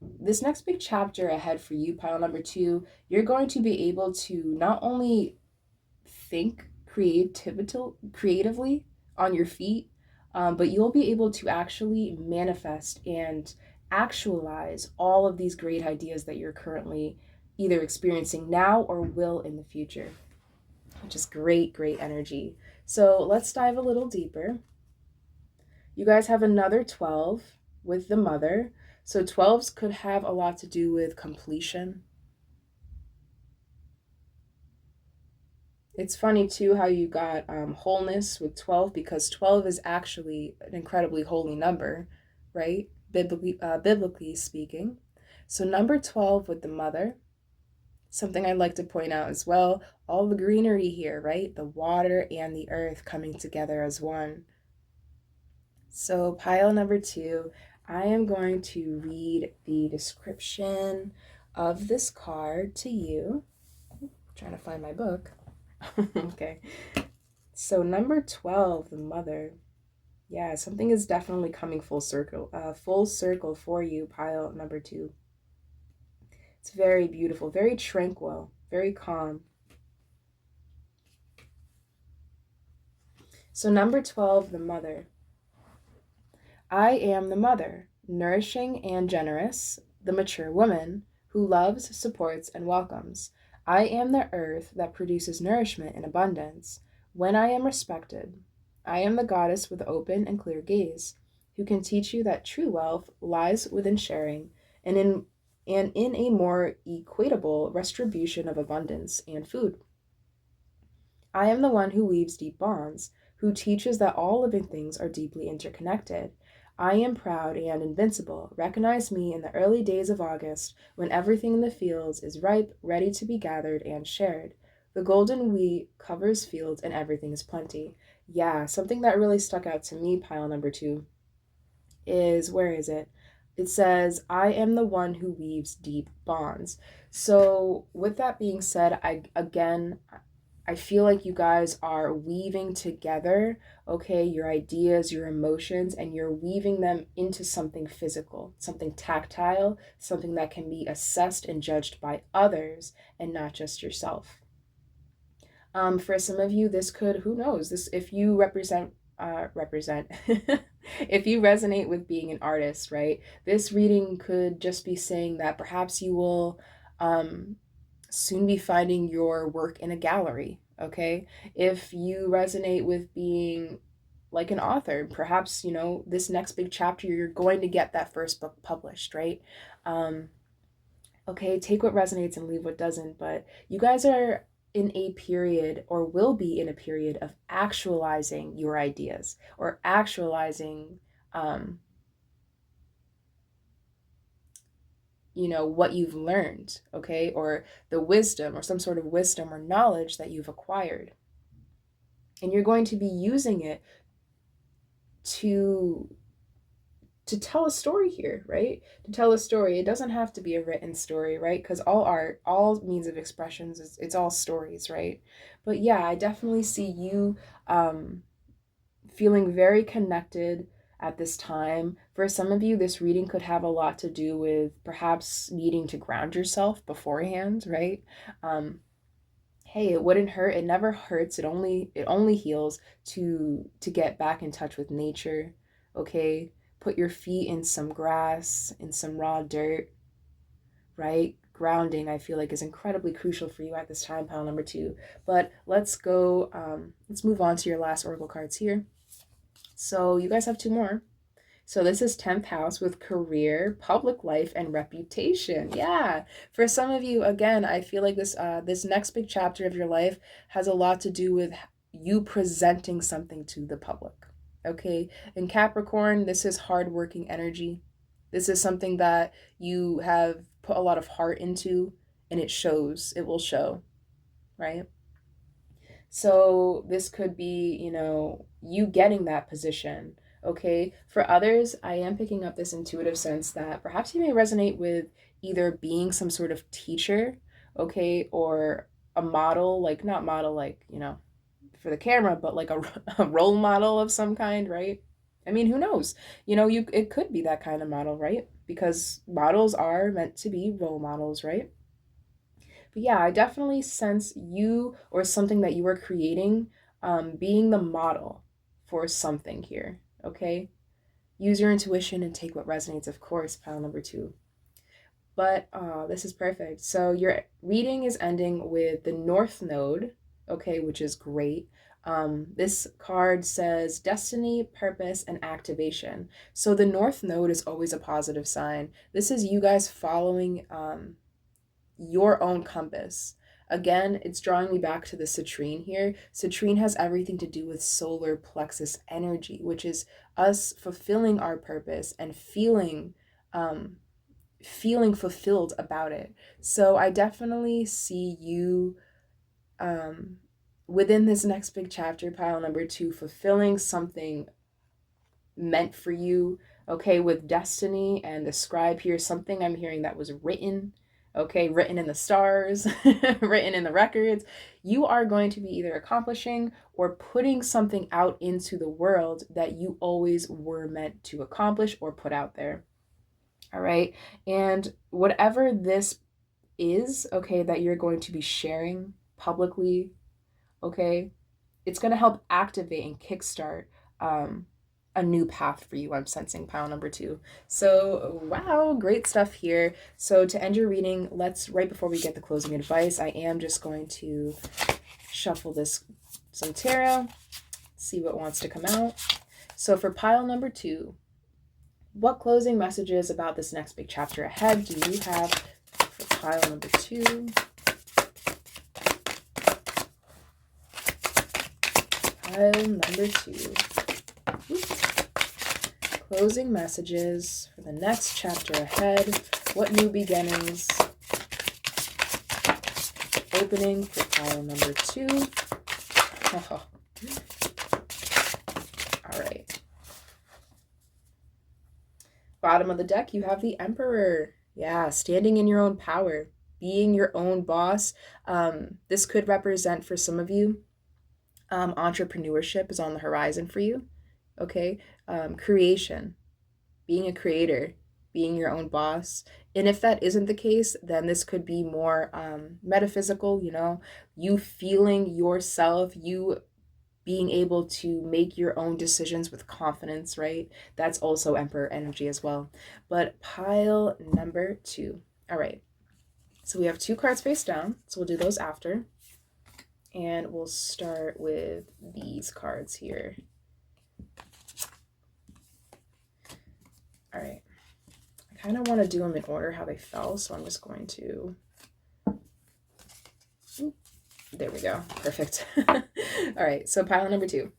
this next big chapter ahead for you, pile number two, you're going to be able to not only think creatively on your feet, but you'll be able to actually manifest and actualize all of these great ideas that you're currently either experiencing now or will in the future, which is great, great energy. So let's dive a little deeper. You guys have another 12 with the mother. So 12s could have a lot to do with completion. It's funny too how you got wholeness with 12, because 12 is actually an incredibly holy number, right? Biblically speaking. So number 12 with the mother, something I'd like to point out as well, all the greenery here, right? The water and the earth coming together as one. So pile number two, I am going to read the description of this card to you. I'm trying to find my book. Okay. So number 12, the mother. Yeah, something is definitely coming full circle for you, pile number two. It's very beautiful, very tranquil, very calm. So number 12, the mother. I am the mother, nourishing and generous, the mature woman who loves, supports, and welcomes. I am the earth that produces nourishment in abundance when I am respected. I am the goddess with open and clear gaze, who can teach you that true wealth lies within sharing and in a more equitable retribution of abundance and food. I am the one who weaves deep bonds, who teaches that all living things are deeply interconnected. I am proud and invincible. Recognize me in the early days of August, when everything in the fields is ripe, ready to be gathered and shared. The golden wheat covers fields and everything is plenty. Yeah, something that really stuck out to me, pile number two, is, where is it? It says, I am the one who weaves deep bonds. So with that being said, I again, I feel like you guys are weaving together, okay, your ideas, your emotions, and you're weaving them into something physical, something tactile, something that can be assessed and judged by others and not just yourself. For some of you, this could, who knows, this, if you represent, if you resonate with being an artist, right? This reading could just be saying that perhaps you will soon be finding your work in a gallery, okay? If you resonate with being like an author, perhaps, you know, this next big chapter, you're going to get that first book published, right? Okay, take what resonates and leave what doesn't, but you guys are in a period or will be in a period of actualizing your ideas or actualizing you know, what you've learned, okay, or the wisdom or some sort of wisdom or knowledge that you've acquired, and you're going to be using it to tell a story here, right? To tell a story. It doesn't have to be a written story, right? Because all art, all means of expressions, it's all stories, right? But yeah, I definitely see you feeling very connected at this time. For some of you, this reading could have a lot to do with perhaps needing to ground yourself beforehand, right? Hey, it wouldn't hurt. It never hurts. It only heals to get back in touch with nature. Okay? Put your feet in some grass, in some raw dirt, right? Grounding, I feel like, is incredibly crucial for you at this time, pile number 2. But let's go, let's move on to your last oracle cards here. So you guys have 2 more. So this is 10th house with career, public life, and reputation. Yeah. For some of you, again, I feel like this next big chapter of your life has a lot to do with you presenting something to the public. Okay. In Capricorn, this is hardworking energy. This is something that you have put a lot of heart into, and it shows. It will show, right? So this could be, you know, you getting that position. Okay. For others, I am picking up this intuitive sense that perhaps you may resonate with either being some sort of teacher, okay, or a model, like not model, like, you know, for the camera, but like a role model of some kind, right? I mean, who knows? You know, it could be that kind of model, right? Because models are meant to be role models, right? But yeah, I definitely sense you or something that you are creating being the model for something here, okay? Use your intuition and take what resonates, of course, pile number 2. But this is perfect. So your reading is ending with the North Node, okay, which is great. This card says destiny, purpose, and activation. So the North Node is always a positive sign. This is you guys following your own compass. Again, it's drawing me back to the citrine here. Citrine has everything to do with solar plexus energy, which is us fulfilling our purpose and feeling fulfilled about it. So I definitely see you within this next big chapter, pile number 2, fulfilling something meant for you, okay, with destiny and the scribe here, something I'm hearing that was written, okay, written in the stars, written in the records. You are going to be either accomplishing or putting something out into the world that you always were meant to accomplish or put out there. All right. And whatever this is, okay, that you're going to be sharing publicly, okay, it's going to help activate and kickstart a new path for you. I'm sensing pile number 2. So wow, great stuff here. So to end your reading, let's, right before we get the closing advice, I am just going to shuffle some tarot, see what wants to come out. So for pile number 2, what closing messages about this next big chapter ahead do you have for pile number 2? Pile number 2. Oops. Closing messages for the next chapter ahead. What new beginnings? Opening for pile number 2. Oh. All right. Bottom of the deck, you have the Emperor. Yeah, standing in your own power. being your own boss. This could represent for some of you, entrepreneurship is on the horizon for you. Okay. Creation, being a creator, being your own boss. And if that isn't the case, then this could be more metaphysical, you feeling yourself, you being able to make your own decisions with confidence, right? That's also Emperor energy as well. But pile number 2. All right. So we have 2 cards face down. So we'll do those after. And we'll start with these cards here. All right. I kind of want to do them in order how they fell, so I'm just going to... There we go. Perfect. All right, so pile number 2.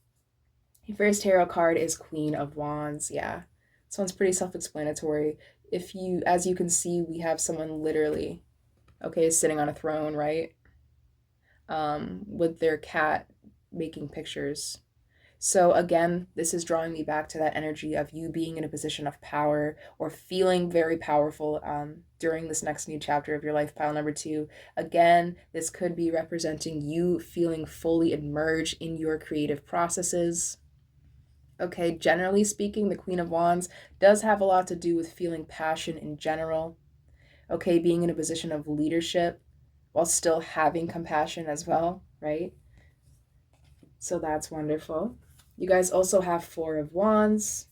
Your first tarot card is Queen of Wands. Yeah, this one's pretty self-explanatory. As you can see, we have someone literally, okay, sitting on a throne, right? With their cat making pictures. So again, this is drawing me back to that energy of you being in a position of power or feeling very powerful during this next new chapter of your life, pile number 2. Again, this could be representing you feeling fully immersed in your creative processes. Okay, generally speaking, the Queen of Wands does have a lot to do with feeling passion in general. Okay, being in a position of leadership while still having compassion as well, right? So that's wonderful. You guys also have 4 of Wands.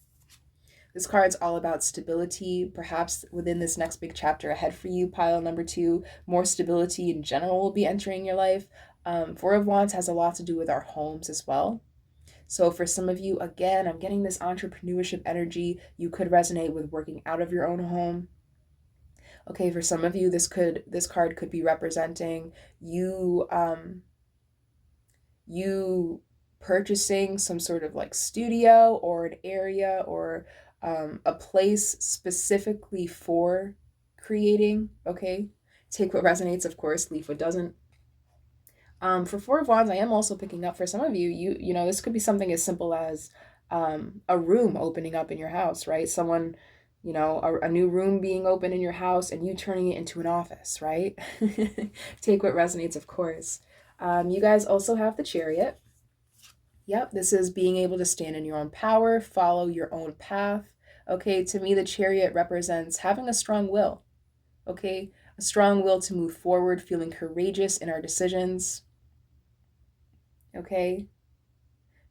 This card's all about stability, perhaps within this next big chapter ahead for you, pile number 2. More stability in general will be entering your life. 4 of Wands has a lot to do with our homes as well. So for some of you, again, I'm getting this entrepreneurship energy. You could resonate with working out of your own home. Okay, for some of you, this card could be representing you you purchasing some sort of like studio or an area or a place specifically for creating. Okay, take what resonates, of course, leave what doesn't. For 4 of Wands, I am also picking up for some of you, you know, this could be something as simple as a room opening up in your house, right? Someone, you know, a new room being open in your house and you turning it into an office, right? Take what resonates, of course. You guys also have the Chariot. Yep, this is being able to stand in your own power, follow your own path. Okay, to me, the Chariot represents having a strong will. Okay, a strong will to move forward, feeling courageous in our decisions. Okay,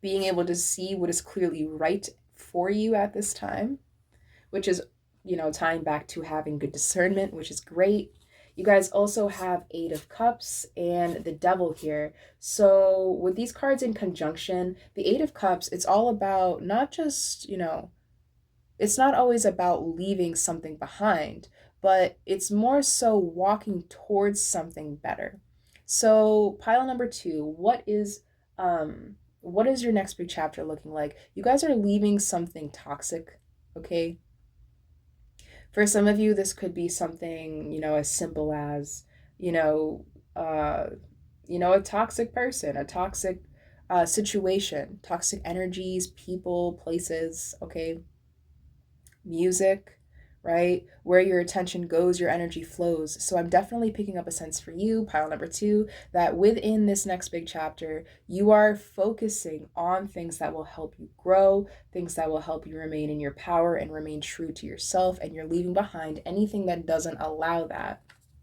being able to see what is clearly right for you at this time, which is, you know, tying back to having good discernment, which is great. You guys also have 8 of Cups and the Devil here. So with these cards in conjunction, the 8 of Cups, it's all about not just, you know, it's not always about leaving something behind, but it's more so walking towards something better. So pile number 2, what is your next big chapter looking like? You guys are leaving something toxic, okay? For some of you, this could be something, you know, as simple as, a toxic person, a toxic situation, toxic energies, people, places, okay? Music, right? Where your attention goes, your energy flows. So I'm definitely picking up a sense for you, pile number 2, that within this next big chapter, you are focusing on things that will help you grow, things that will help you remain in your power and remain true to yourself, and you're leaving behind anything that doesn't allow that,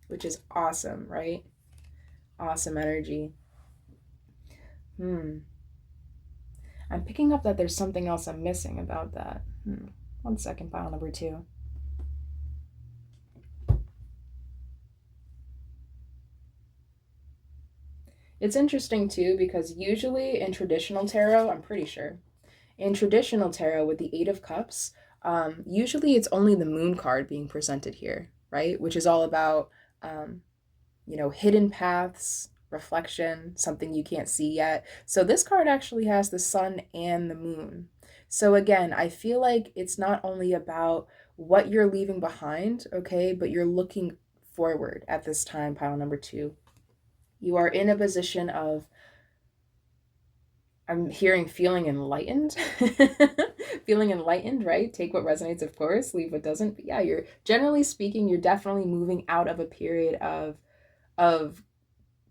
which is awesome, right? Awesome energy. I'm picking up that there's something else I'm missing about that. 1 second, pile number 2. It's interesting too, because usually in traditional tarot, I'm pretty sure, in traditional tarot with the 8 of Cups, usually it's only the Moon card being presented here, right? Which is all about, hidden paths, reflection, something you can't see yet. So this card actually has the Sun and the Moon. So again, I feel like it's not only about what you're leaving behind, okay, but you're looking forward at this time, pile number 2. You are in a position of, I'm hearing feeling enlightened. Feeling enlightened, right? Take what resonates, of course, leave what doesn't. But yeah, you're generally speaking, you're definitely moving out of a period of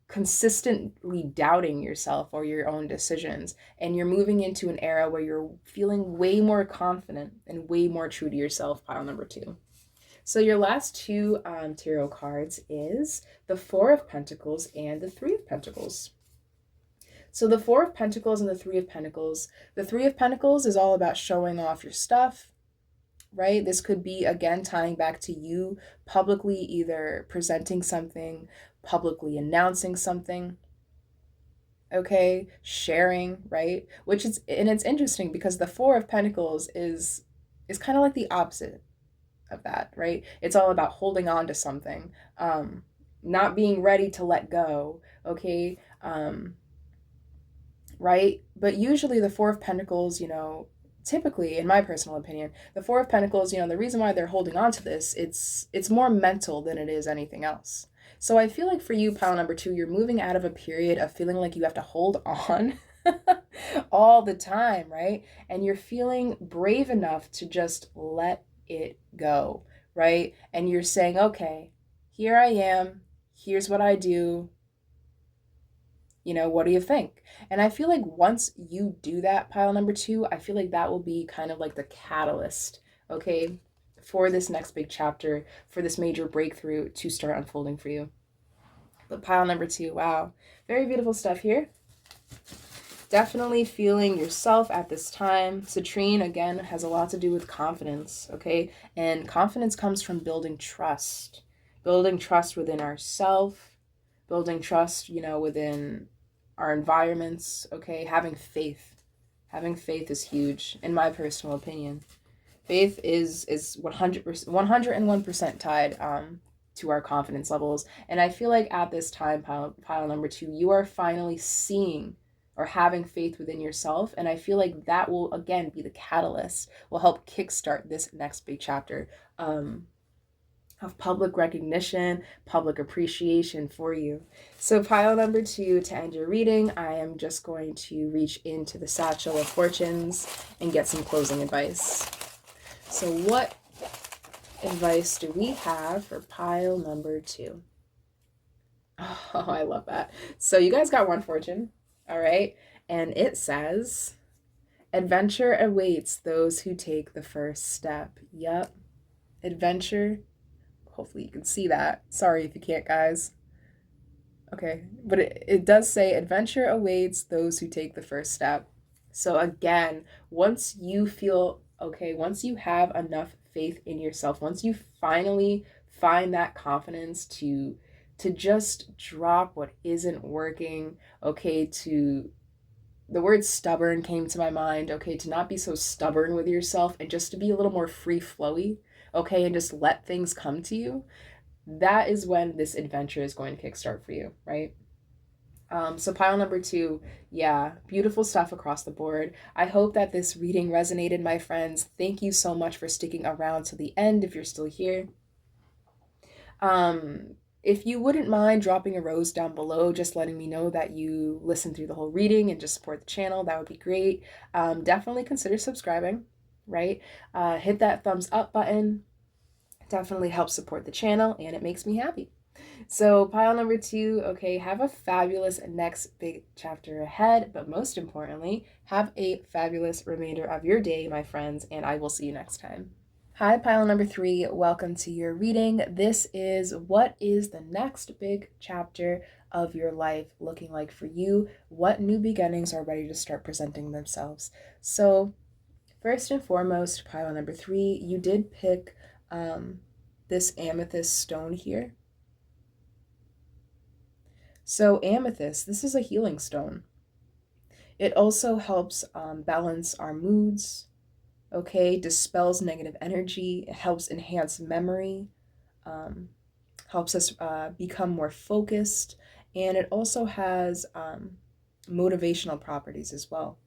consistently doubting yourself or your own decisions, and you're moving into an era where you're feeling way more confident and way more true to yourself, pile number 2. So your last two tarot cards is the Four of Pentacles and the Three of Pentacles. So the Four of Pentacles and the Three of Pentacles. The Three of Pentacles is all about showing off your stuff, right? This could be, again, tying back to you publicly either presenting something, publicly announcing something, okay, sharing, right? Which is, and it's interesting because the Four of Pentacles is kind of like the opposite of that, right? It's all about holding on to something, not being ready to let go, okay? Right? But usually the Four of Pentacles, typically, in my personal opinion, the Four of Pentacles, the reason why they're holding on to this, it's more mental than it is anything else. So I feel like for you, pile number 2, you're moving out of a period of feeling like you have to hold on all the time, right? And you're feeling brave enough to just let it go, right? And you're saying, okay, here I am, here's what I do, what do you think? And I feel like once you do that, pile number 2, I feel like that will be kind of like the catalyst, okay, for this next big chapter, for this major breakthrough to start unfolding for you. But pile number 2, wow, very beautiful stuff here. Definitely feeling yourself at this time. Citrine, again, has a lot to do with confidence, okay? And confidence comes from building trust within ourselves, building trust, within our environments, okay? Having faith is huge, in my personal opinion. Faith is 101% tied to our confidence levels. And I feel like at this time, pile number 2, you are finally seeing or having faith within yourself. And I feel like that will, again, be the catalyst, will help kickstart this next big chapter of public recognition, public appreciation for you. So pile number 2, to end your reading, I am just going to reach into the Satchel of Fortunes and get some closing advice. So what advice do we have for pile number 2? Oh, I love that. So you guys got one fortune, all right? And it says, adventure awaits those who take the first step. Yep. Adventure. Hopefully you can see that. Sorry if you can't, guys. Okay. But it does say adventure awaits those who take the first step. So again, once you feel okay, once you have enough faith in yourself, once you finally find that confidence to just drop what isn't working, okay, the word stubborn came to my mind, okay, to not be so stubborn with yourself and just to be a little more free flowy, okay, and just let things come to you, that is when this adventure is going to kickstart for you, right? So pile number 2, yeah, beautiful stuff across the board. I hope that this reading resonated, my friends. Thank you so much for sticking around to the end if you're still here. If you wouldn't mind dropping a rose down below, just letting me know that you listened through the whole reading and just support the channel, that would be great. Definitely consider subscribing, right? Hit that thumbs up button. Definitely helps support the channel and it makes me happy. So pile number 2, okay, have a fabulous next big chapter ahead, but most importantly, have a fabulous remainder of your day, my friends, and I will see you next time. Hi, pile number 3, welcome to your reading. This is what is the next big chapter of your life looking like for you? What new beginnings are ready to start presenting themselves? So first and foremost, pile number 3, you did pick this amethyst stone here. So amethyst, this is a healing stone. It also helps balance our moods, okay, dispels negative energy, it helps enhance memory, helps us become more focused, and it also has motivational properties as well.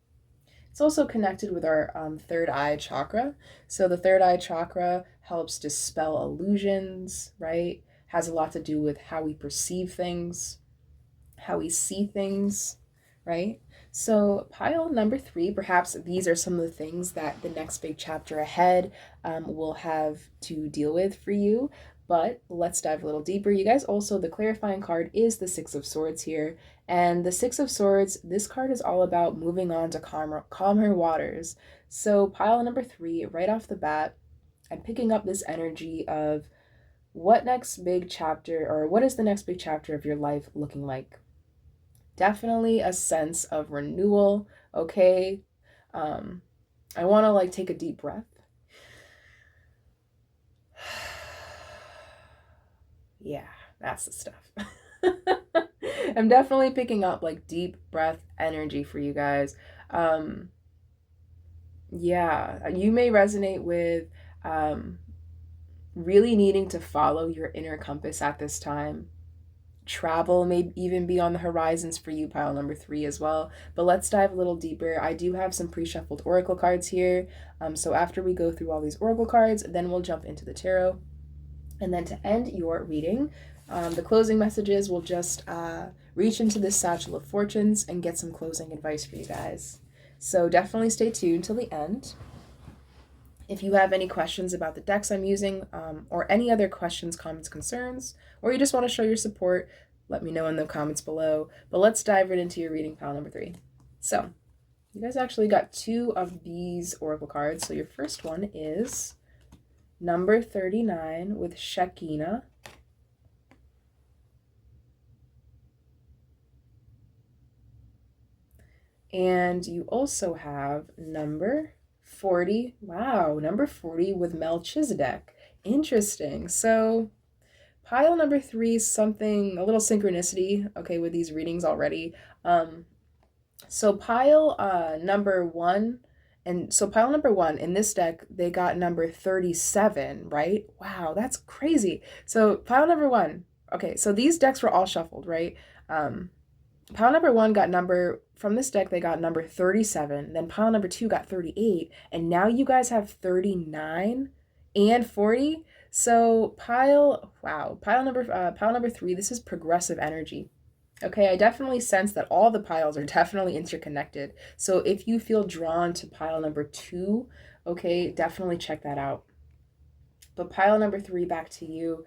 It's also connected with our third eye chakra. So the third eye chakra helps dispel illusions, right? Has a lot to do with how we perceive things, how we see things, right? So, pile number three, perhaps these are some of the things that the next big chapter ahead will have to deal with for you. But let's dive a little deeper. You guys also, the clarifying card is the Six of Swords here. And the Six of Swords, this card is all about moving on to calmer waters. So, pile number three, right off the bat, I'm picking up this energy of what next big chapter, or what is the next big chapter of your life looking like? Definitely a sense of renewal, okay? I want to like take a deep breath. Yeah, that's the stuff. I'm definitely picking up like deep breath energy for you guys. Yeah, you may resonate with really needing to follow your inner compass at this time. Travel may even be on the horizons for you, pile number three as well. But let's dive a little deeper. I do have some pre-shuffled oracle cards here. So after we go through all these oracle cards, then we'll jump into the tarot. And then to end your reading, the closing messages will just reach into this satchel of fortunes and get some closing advice for you guys. So definitely stay tuned till the end. If you have any questions about the decks I'm using, or any other questions, comments, concerns, or you just want to show your support, let me know in the comments below. But let's dive right into your reading, pile number three. So, you guys actually got two of these oracle cards. So your first one is number 39 with Shekinah. And you also have number 40. Wow, number 40 with Melchizedek. Interesting. So pile number three is something, a little synchronicity, okay, with these readings already. So pile number one, and so pile number one in this deck, they got number 37, right? Wow, that's crazy. So pile number one, okay, so these decks were all shuffled, right? Pile number one got number, from this deck, they got number 37. Then pile number two got 38. And now you guys have 39 and 40. So pile number three, this is progressive energy. Okay, I definitely sense that all the piles are definitely interconnected. So if you feel drawn to pile number two, okay, definitely check that out. But pile number three, back to you.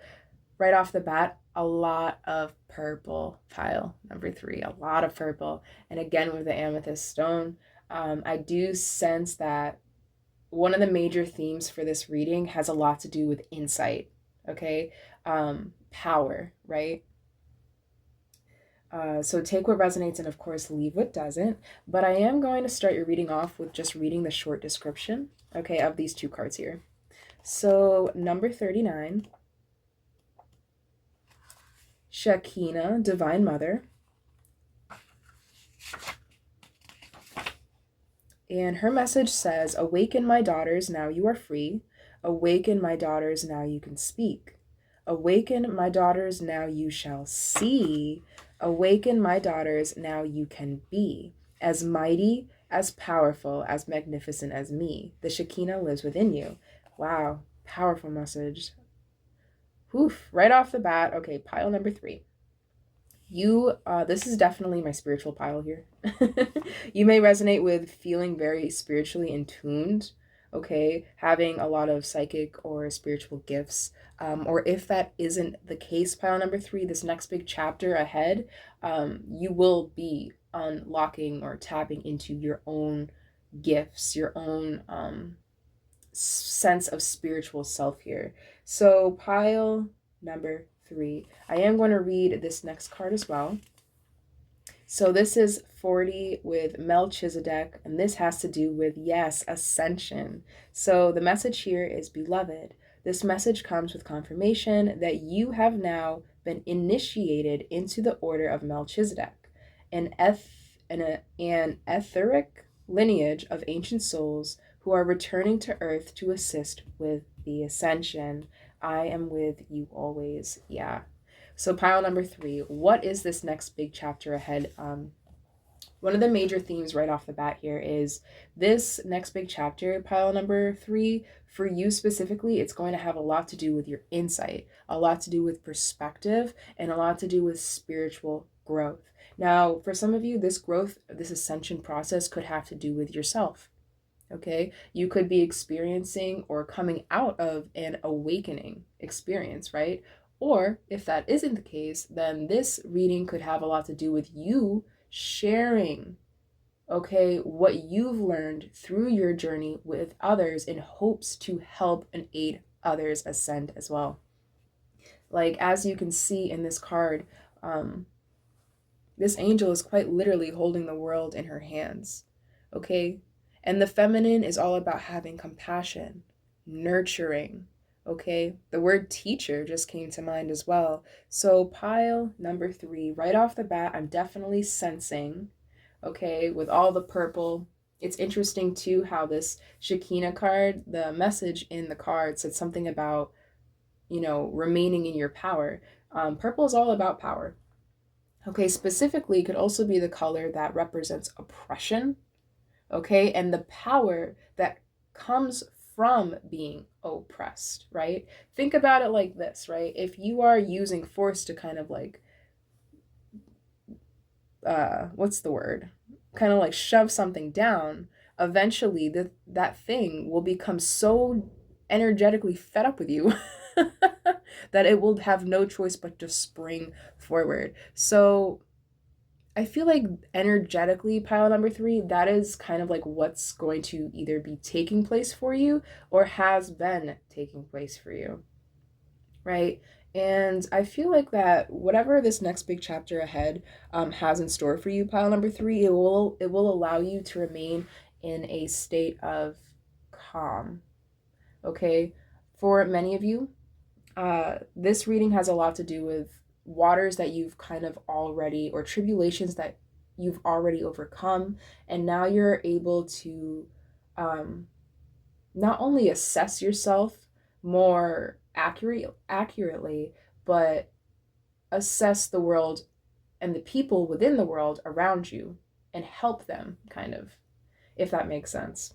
Right off the bat, a lot of purple, pile number three, a lot of purple. And again, with the amethyst stone, I do sense that one of the major themes for this reading has a lot to do with insight, okay? Power, right? So take what resonates and, of course, leave what doesn't. But I am going to start your reading off with just reading the short description, okay, of these two cards here. So number 39, Shekinah, Divine Mother. And her message says, "Awaken, my daughters, now you are free. Awaken, my daughters, now you can speak. Awaken, my daughters, now you shall see. Awaken, my daughters, now you can be. As mighty, as powerful, as magnificent as me. The Shekinah lives within you." Wow, powerful message. Oof, right off the bat. Okay, pile number three. This is definitely my spiritual pile here. You may resonate with feeling very spiritually in tuned, okay, having a lot of psychic or spiritual gifts. Or if that isn't the case, pile number three, this next big chapter ahead, you will be unlocking or tapping into your own gifts, your own sense of spiritual self here. So pile number three. I am going to read this next card as well. So this is 40 with Melchizedek, and this has to do with, yes, ascension. So the message here is, beloved, this message comes with confirmation that you have now been initiated into the order of Melchizedek, an etheric lineage of ancient souls who are returning to Earth to assist with the ascension. I am with you always. Yeah. So pile number three, what is this next big chapter ahead? One of the major themes right off the bat here is this next big chapter, pile number three, for you specifically, it's going to have a lot to do with your insight, a lot to do with perspective, and a lot to do with spiritual growth. Now, for some of you, this growth, this ascension process could have to do with yourself. Okay, you could be experiencing or coming out of an awakening experience, right? Or if that isn't the case, then this reading could have a lot to do with you sharing, okay, what you've learned through your journey with others in hopes to help and aid others ascend as well. Like, as you can see in this card, this angel is quite literally holding the world in her hands, okay? And the feminine is all about having compassion, nurturing, okay? The word teacher just came to mind as well. So, pile number 3, right off the bat, I'm definitely sensing, okay, with all the purple. It's interesting too how this Shekinah card, the message in the card said something about, remaining in your power. Purple is all about power. Okay, specifically, could also be the color that represents oppression, okay, and the power that comes from being oppressed, right? Think about it like this, right? If you are using force to kind of like, what's the word? Kind of like shove something down, eventually that thing will become so energetically fed up with you that it will have no choice but to spring forward. So I feel like energetically, pile number 3, that is kind of like what's going to either be taking place for you or has been taking place for you, right? And I feel like that whatever this next big chapter ahead has in store for you, pile number 3, it will allow you to remain in a state of calm. Okay, for many of you, this reading has a lot to do with waters that you've kind of already, or tribulations that you've already overcome, and now you're able to not only assess yourself more accurately, but assess the world and the people within the world around you and help them, kind of, if that makes sense.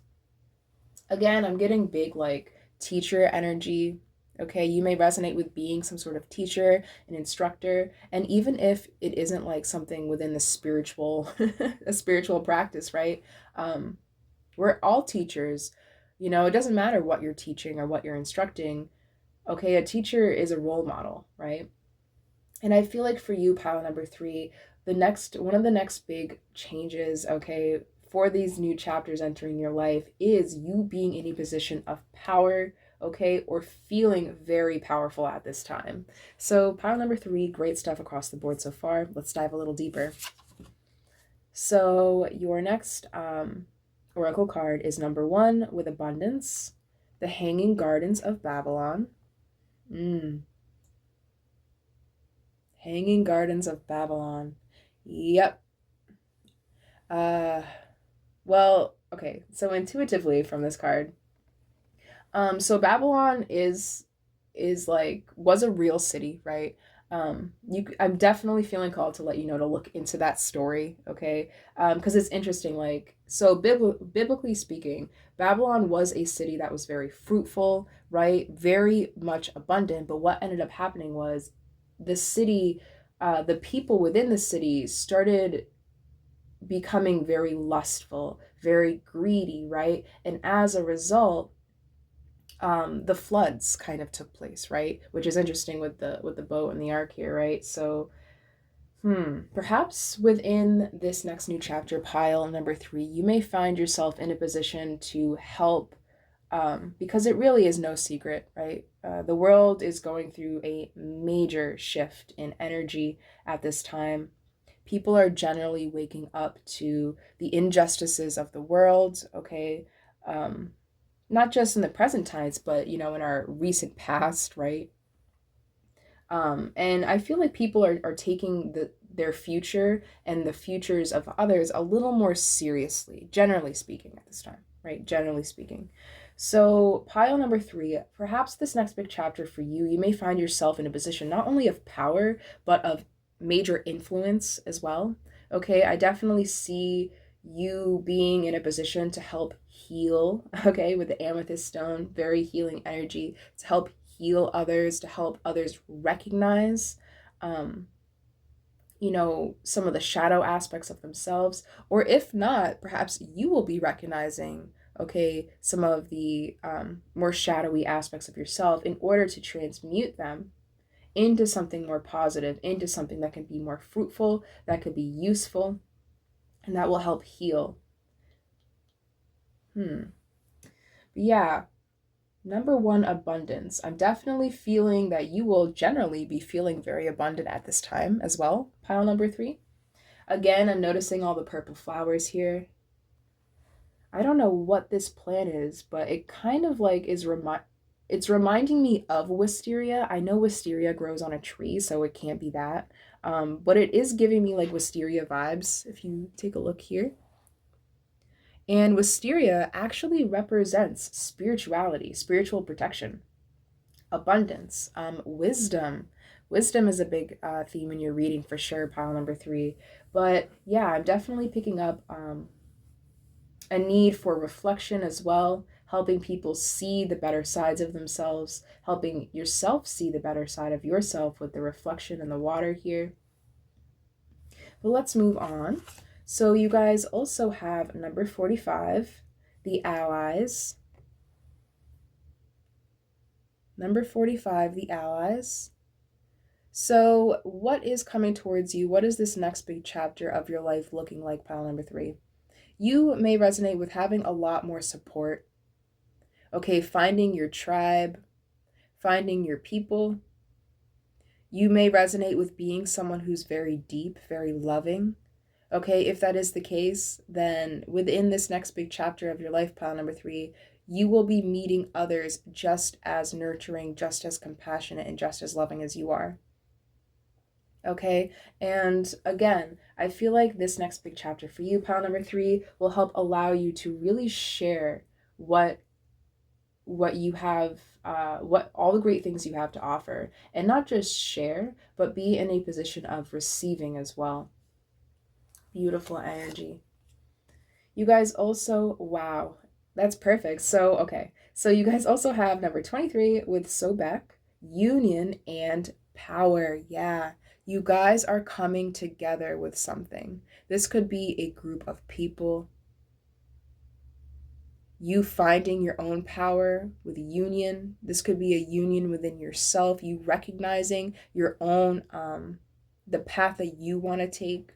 Again, I'm getting big like teacher energy. Okay, you may resonate with being some sort of teacher, an instructor, and even if it isn't like something within the spiritual, a spiritual practice, right? We're all teachers. It doesn't matter what you're teaching or what you're instructing. Okay, a teacher is a role model, right? And I feel like for you, pile number 3, one of the next big changes, okay, for these new chapters entering your life is you being in a position of power, okay, or feeling very powerful at this time. So, pile number 3, great stuff across the board so far. Let's dive a little deeper. So, your next oracle card is number 1 with abundance, the Hanging Gardens of Babylon. Hanging Gardens of Babylon. Yep. Well, okay. So intuitively from this card, so Babylon is like was a real city, right? I'm definitely feeling called to let you know to look into that story, okay? Because it's interesting. Like, so biblically speaking, Babylon was a city that was very fruitful, right? Very much abundant. But what ended up happening was the city, the people within the city started becoming very lustful, very greedy, right? And as a result, the floods kind of took place, right? Which is interesting with the boat and the ark here, right? So, perhaps within this next new chapter, pile number 3, you may find yourself in a position to help, because it really is no secret, right? The world is going through a major shift in energy at this time. People are generally waking up to the injustices of the world, okay? Not just in the present times, but, in our recent past, right? And I feel like people are taking their future and the futures of others a little more seriously, generally speaking, at this time, right? Generally speaking. So, pile number 3, perhaps this next big chapter for you, you may find yourself in a position not only of power, but of major influence as well. Okay, I definitely see you being in a position to help heal, okay, with the amethyst stone, very healing energy, to help heal others, to help others recognize some of the shadow aspects of themselves. Or if not, perhaps you will be recognizing, okay, some of the more shadowy aspects of yourself in order to transmute them into something more positive, into something that can be more fruitful, that could be useful, and that will help heal. Yeah. Number one, abundance. I'm definitely feeling that you will generally be feeling very abundant at this time as well. Pile number three. Again, I'm noticing all the purple flowers here. I don't know what this plant is, but it kind of like it's reminding me of wisteria. I know wisteria grows on a tree, so it can't be that. But it is giving me like wisteria vibes if you take a look here. And wisteria actually represents spirituality, spiritual protection, abundance, wisdom. Wisdom is a big theme in your reading for sure, pile number three. But yeah, I'm definitely picking up a need for reflection as well, helping people see the better sides of themselves, helping yourself see the better side of yourself with the reflection in the water here. But let's move on. So you guys also have number 45, the allies. Number 45, the allies. So what is coming towards you? What is this next big chapter of your life looking like, pile number three? You may resonate with having a lot more support. Okay, finding your tribe, finding your people. You may resonate with being someone who's very deep, very loving. Okay, if that is the case, then within this next big chapter of your life, pile number three, you will be meeting others just as nurturing, just as compassionate, and just as loving as you are. Okay, and again, I feel like this next big chapter for you, pile number three, will help allow you to really share what you have, what all the great things you have to offer, and not just share, but be in a position of receiving as well. Beautiful energy. You guys also, wow, that's perfect. So, okay, so you guys also have number 23 with Sobek, union and power. Yeah, you guys are coming together with something. This could be a group of people. You finding your own power with union. This could be a union within yourself. You recognizing your own, the path that you want to take.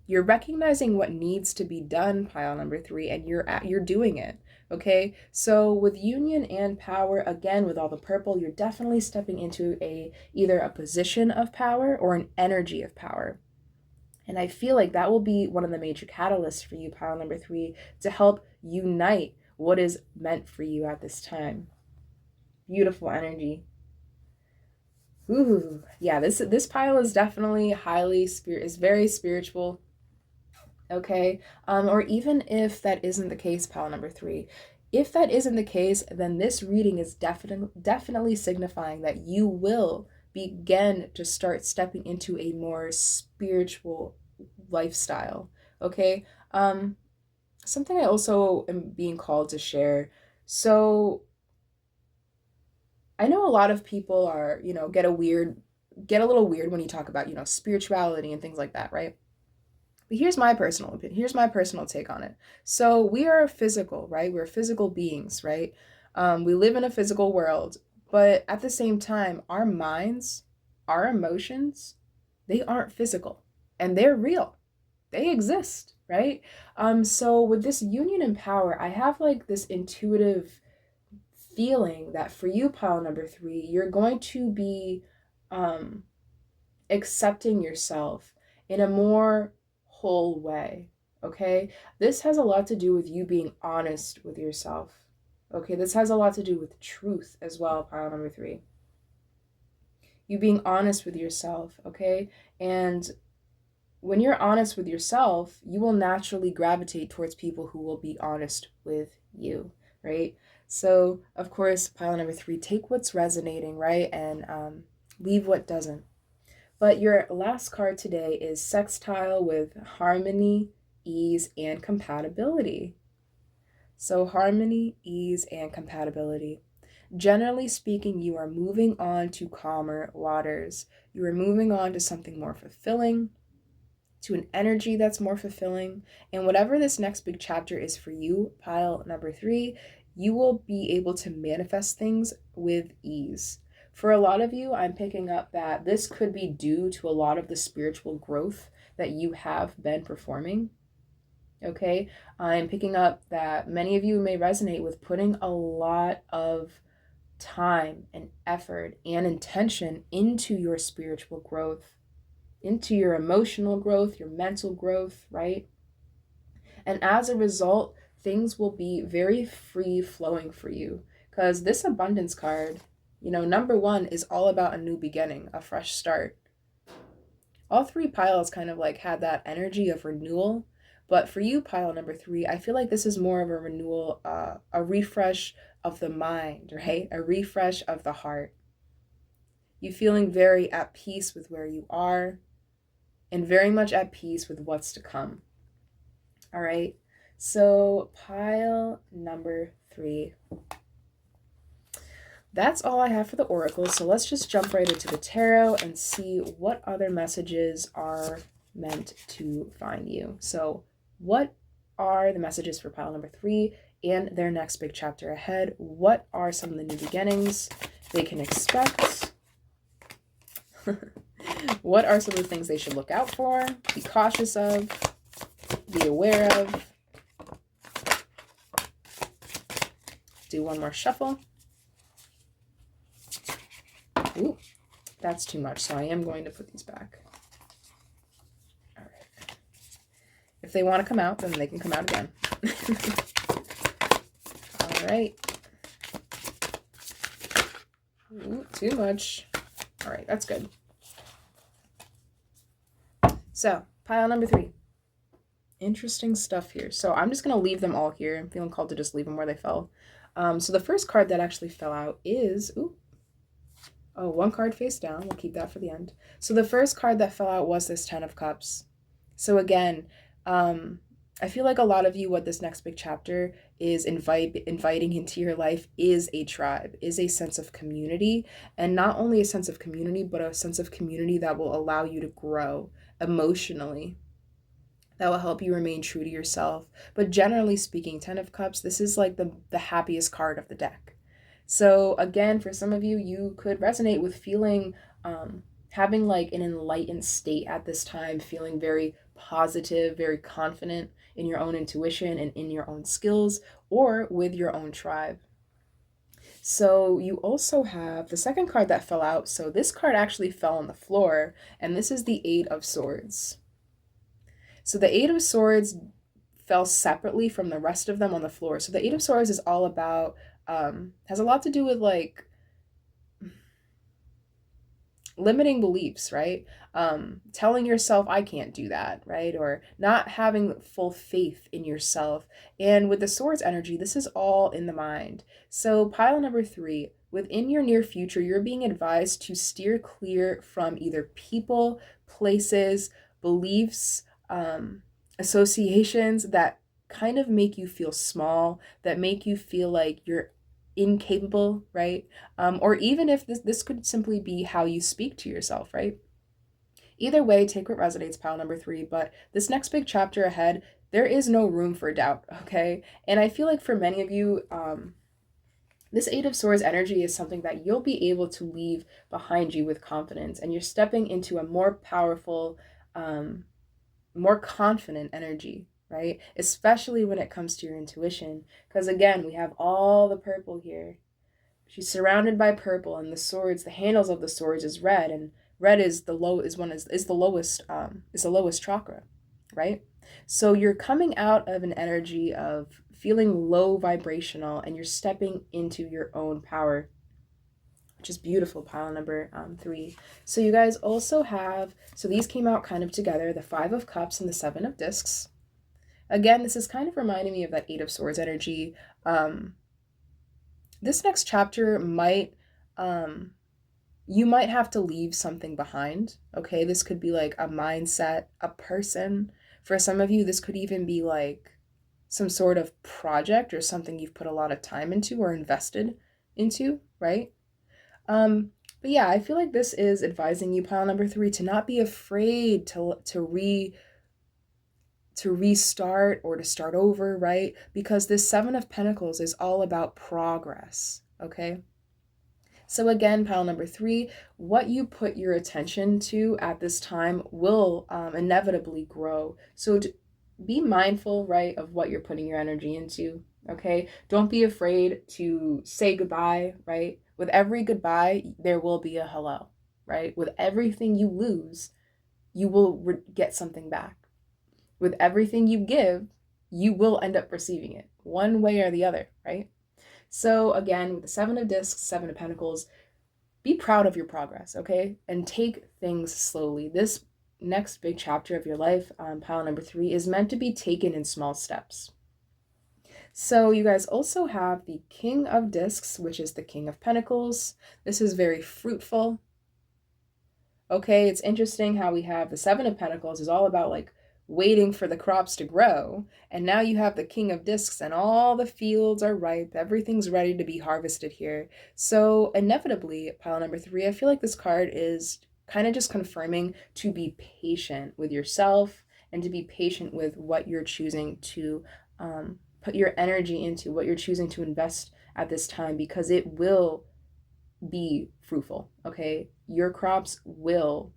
You're recognizing what needs to be done, pile number three, and you're doing it. Okay, so with union and power, again with all the purple, you're definitely stepping into either a position of power or an energy of power. And I feel like that will be one of the major catalysts for you, pile number three, to help unite what is meant for you at this time. Beautiful energy. Ooh, yeah, this pile is definitely is very spiritual. Okay, or even if that isn't the case, pile number three, if that isn't the case, then this reading is definitely signifying that you will begin to start stepping into a more spiritual lifestyle. Okay, something I also am being called to share. So I know a lot of people are, get a little weird when you talk about, spirituality and things like that, right? But here's my personal opinion. Here's my personal take on it. So we are physical, right? We're physical beings, right? We live in a physical world, but at the same time, our minds, our emotions, they aren't physical, and they're real. They exist, right? So with this union and power, I have like this intuitive feeling that for you, pile number three, you're going to be accepting yourself in a more whole way. Okay, this has a lot to do with you being honest with yourself. Okay, this has a lot to do with truth as well, pile number three. You being honest with yourself, okay? And when you're honest with yourself, you will naturally gravitate towards people who will be honest with you, right? So, of course, pile number three, take what's resonating, right? And leave what doesn't. But your last card today is sextile with harmony, ease, and compatibility. So harmony, ease, and compatibility. Generally speaking, you are moving on to calmer waters. You are moving on to something more fulfilling, to an energy that's more fulfilling. And whatever this next big chapter is for you, pile number 3, you will be able to manifest things with ease. For a lot of you, I'm picking up that this could be due to a lot of the spiritual growth that you have been performing. Okay, I'm picking up that many of you may resonate with putting a lot of time and effort and intention into your spiritual growth, into your emotional growth, your mental growth, right? And as a result, things will be very free flowing for you. Because this abundance card, number 1 is all about a new beginning, a fresh start. All 3 piles kind of like had that energy of renewal. But for you, pile number 3, I feel like this is more of a renewal, a refresh of the mind, right? A refresh of the heart. You feeling very at peace with where you are and very much at peace with what's to come. All right. So pile number 3. That's all I have for the oracle. So let's just jump right into the tarot and see what other messages are meant to find you. So what are the messages for pile number 3 and their next big chapter ahead? What are some of the new beginnings they can expect? What are some of the things they should look out for, be cautious of, be aware of? Do one more shuffle. Ooh, that's too much, so I am going to put these back. All right. If they want to come out, then they can come out again. All right. Ooh, too much. All right, that's good. So, pile number 3. Interesting stuff here. So I'm just going to leave them all here. I'm feeling called to just leave them where they fell. So the first card that actually fell out is, one card face down. We'll keep that for the end. So the first card that fell out was this 10 of Cups. So again, I feel like a lot of you, what this next big chapter is inviting into your life is a tribe, is a sense of community. And not only a sense of community, but a sense of community that will allow you to grow emotionally, that will help you remain true to yourself. But generally speaking, 10 of Cups, this is like the happiest card of the deck. So again, for some of you, you could resonate with feeling, having like an enlightened state at this time, feeling very positive, very confident in your own intuition and in your own skills, or with your own tribe. So you also have the second card that fell out. So this card actually fell on the floor, and this is the 8 of Swords. So the 8 of Swords fell separately from the rest of them on the floor. So the 8 of Swords is all about, has a lot to do with like limiting beliefs, right? Telling yourself, I can't do that, right? Or not having full faith in yourself. And with the Swords energy, this is all in the mind. So pile number 3, within your near future, you're being advised to steer clear from either people, places, beliefs, associations that kind of make you feel small, that make you feel like you're incapable, right? Or even if this could simply be how you speak to yourself, right? Either way, take what resonates, pile number 3. But this next big chapter ahead, there is no room for doubt, okay? And I feel like for many of you, this 8 of Swords energy is something that you'll be able to leave behind you with confidence, and you're stepping into a more powerful, more confident energy, right? Especially when it comes to your intuition. Because again, we have all the purple here. She's surrounded by purple, and the swords, the handles of the swords is red, and red is the lowest chakra, right? So you're coming out of an energy of feeling low vibrational, and you're stepping into your own power, which is beautiful, pile number 3. So you guys also have, so these came out kind of together, the 5 of Cups and the 7 of Discs. Again, this is kind of reminding me of that 8 of Swords energy. This next chapter might, you might have to leave something behind, okay? This could be like a mindset, a person. For some of you, this could even be like some sort of project or something you've put a lot of time into or invested into, right? But yeah, I feel like this is advising you, pile number 3, to not be afraid to restart or to start over, right? Because this 7 of Pentacles is all about progress, okay? So again, pile number 3, what you put your attention to at this time will inevitably grow. So be mindful, right, of what you're putting your energy into, okay? Don't be afraid to say goodbye, right? With every goodbye, there will be a hello, right? With everything you lose, you will get something back. With everything you give, you will end up receiving it, one way or the other, right? So again, with the 7 of Discs, 7 of Pentacles, be proud of your progress, okay? And take things slowly. This next big chapter of your life, pile number 3, is meant to be taken in small steps. So you guys also have the King of Discs, which is the King of Pentacles. This is very fruitful. Okay, it's interesting how we have the 7 of Pentacles is all about like waiting for the crops to grow. And now you have the King of Discs and all the fields are ripe. Everything's ready to be harvested here. So inevitably, pile number 3, I feel like this card is kind of just confirming to be patient with yourself and to be patient with what you're choosing to put your energy into, what you're choosing to invest at this time, because it will be fruitful, okay? Your crops will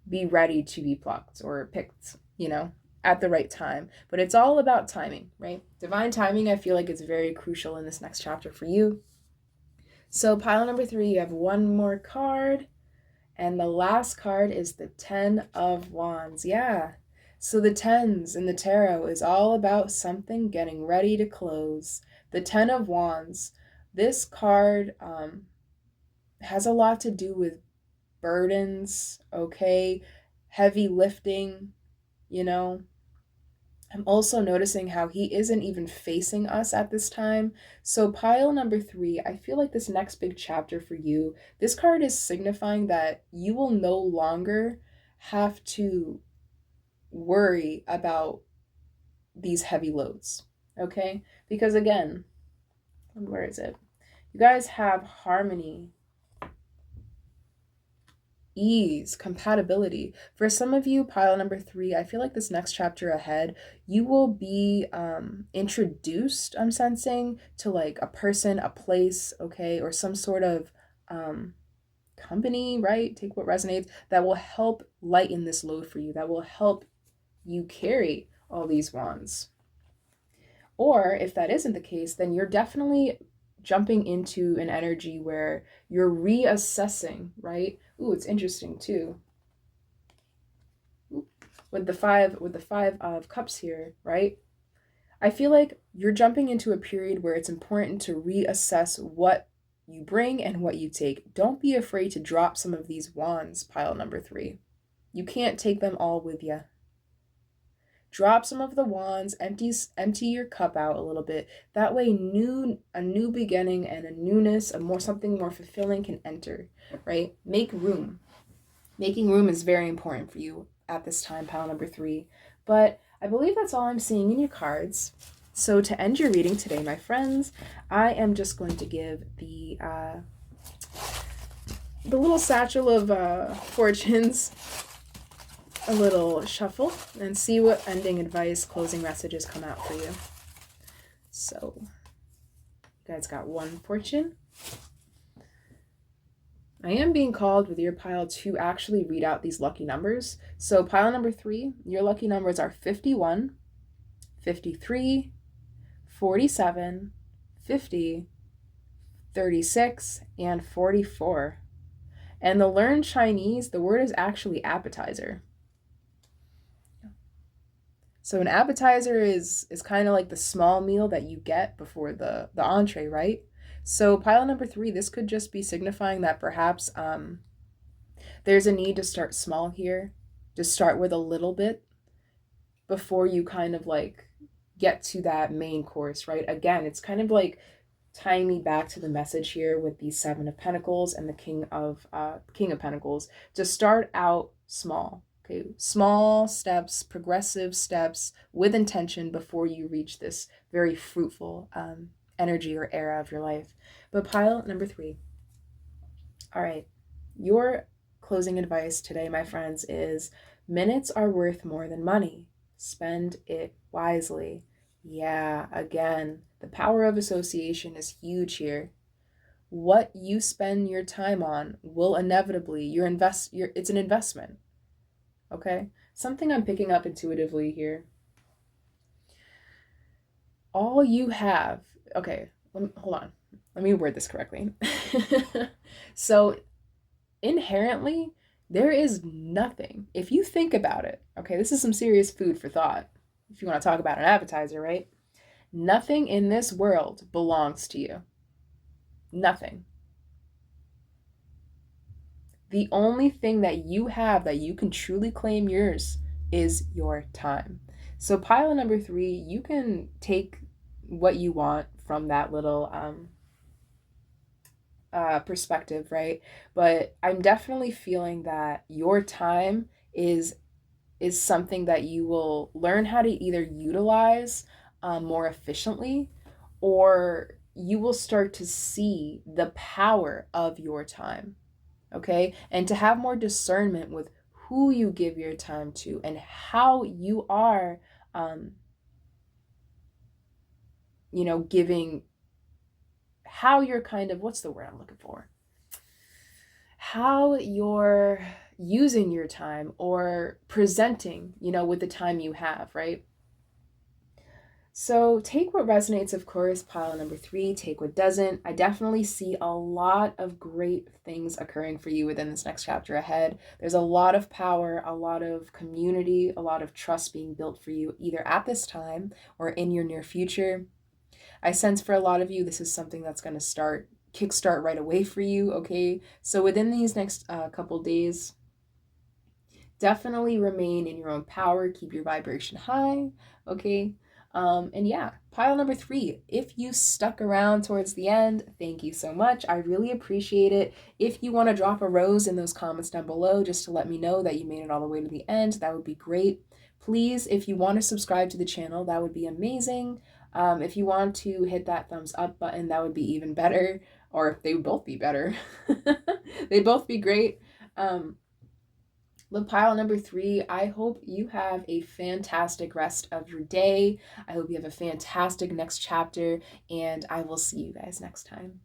be ready to be plucked or picked, at the right time. But it's all about timing, right? Divine timing, I feel like it's very crucial in this next chapter for you. So pile number 3, you have one more card. And the last card is the 10 of Wands. Yeah. So the 10s in the tarot is all about something getting ready to close. The 10 of Wands. This card has a lot to do with burdens, okay? Heavy lifting, I'm also noticing how he isn't even facing us at this time. So pile number 3, I feel like this next big chapter for you, this card is signifying that you will no longer have to worry about these heavy loads, okay? Because again, where is it? You guys have harmony, ease, compatibility. For some of you, pile number 3, I feel like this next chapter ahead, you will be introduced, I'm sensing, to like a person, a place, okay, or some sort of company, right? Take what resonates, that will help lighten this load for you, that will help you carry all these wands. Or if that isn't the case, then you're definitely jumping into an energy where you're reassessing, right? Ooh, it's interesting too. With the five of cups here, right? I feel like you're jumping into a period where it's important to reassess what you bring and what you take. Don't be afraid to drop some of these wands, pile number 3. You can't take them all with you. Drop some of the wands, empty your cup out a little bit. That way a new beginning and a newness, something more fulfilling can enter, right? Make room. Making room is very important for you at this time, pile number 3. But I believe that's all I'm seeing in your cards. So to end your reading today, my friends, I am just going to give the little satchel of fortunes a little shuffle and see what ending advice, closing messages come out for you. So, you guys got one fortune. I am being called with your pile to actually read out these lucky numbers. So pile number 3, your lucky numbers are 51, 53, 47, 50, 36, and 44. And the Learn Chinese, the word is actually appetizer. So an appetizer is kind of like the small meal that you get before the entree, right? So pile number 3, this could just be signifying that perhaps there's a need to start small here. Just start with a little bit before you kind of like get to that main course, right? Again, it's kind of like tying me back to the message here with the 7 of Pentacles and the King of Pentacles. To start out small. Okay, small steps, progressive steps with intention before you reach this very fruitful energy or era of your life. But pile number 3. All right. Your closing advice today, my friends, is minutes are worth more than money. Spend it wisely. Yeah, again, the power of association is huge here. What you spend your time on will inevitably it's an investment. Okay? Something I'm picking up intuitively here. All you have, okay, hold on. Let me word this correctly. So, inherently, there is nothing. If you think about it, okay, this is some serious food for thought. If you want to talk about an appetizer, right? Nothing in this world belongs to you. Nothing. The only thing that you have that you can truly claim yours is your time. So, pile number 3, you can take what you want from that little perspective, right? But I'm definitely feeling that your time is something that you will learn how to either utilize more efficiently, or you will start to see the power of your time. Okay, and to have more discernment with who you give your time to and how you are giving, how you're kind of, what's the word I'm looking for, how you're using your time or presenting, with the time you have, right? So take what resonates, of course, pile number 3, take what doesn't. I definitely see a lot of great things occurring for you within this next chapter ahead. There's a lot of power, a lot of community, a lot of trust being built for you either at this time or in your near future. I sense for a lot of you, this is something that's going to kickstart right away for you, okay? So within these next couple days, definitely remain in your own power, keep your vibration high, okay? And yeah, pile number 3, if you stuck around towards the end, thank you so much. I really appreciate it. If you want to drop a rose in those comments down below just to let me know that you made it all the way to the end, that would be great. Please, if you want to subscribe to the channel, that would be amazing. If you want to hit that thumbs up button, that would be even better. Or they would both be better. They'd both be great. But pile number 3, I hope you have a fantastic rest of your day. I hope you have a fantastic next chapter, and I will see you guys next time.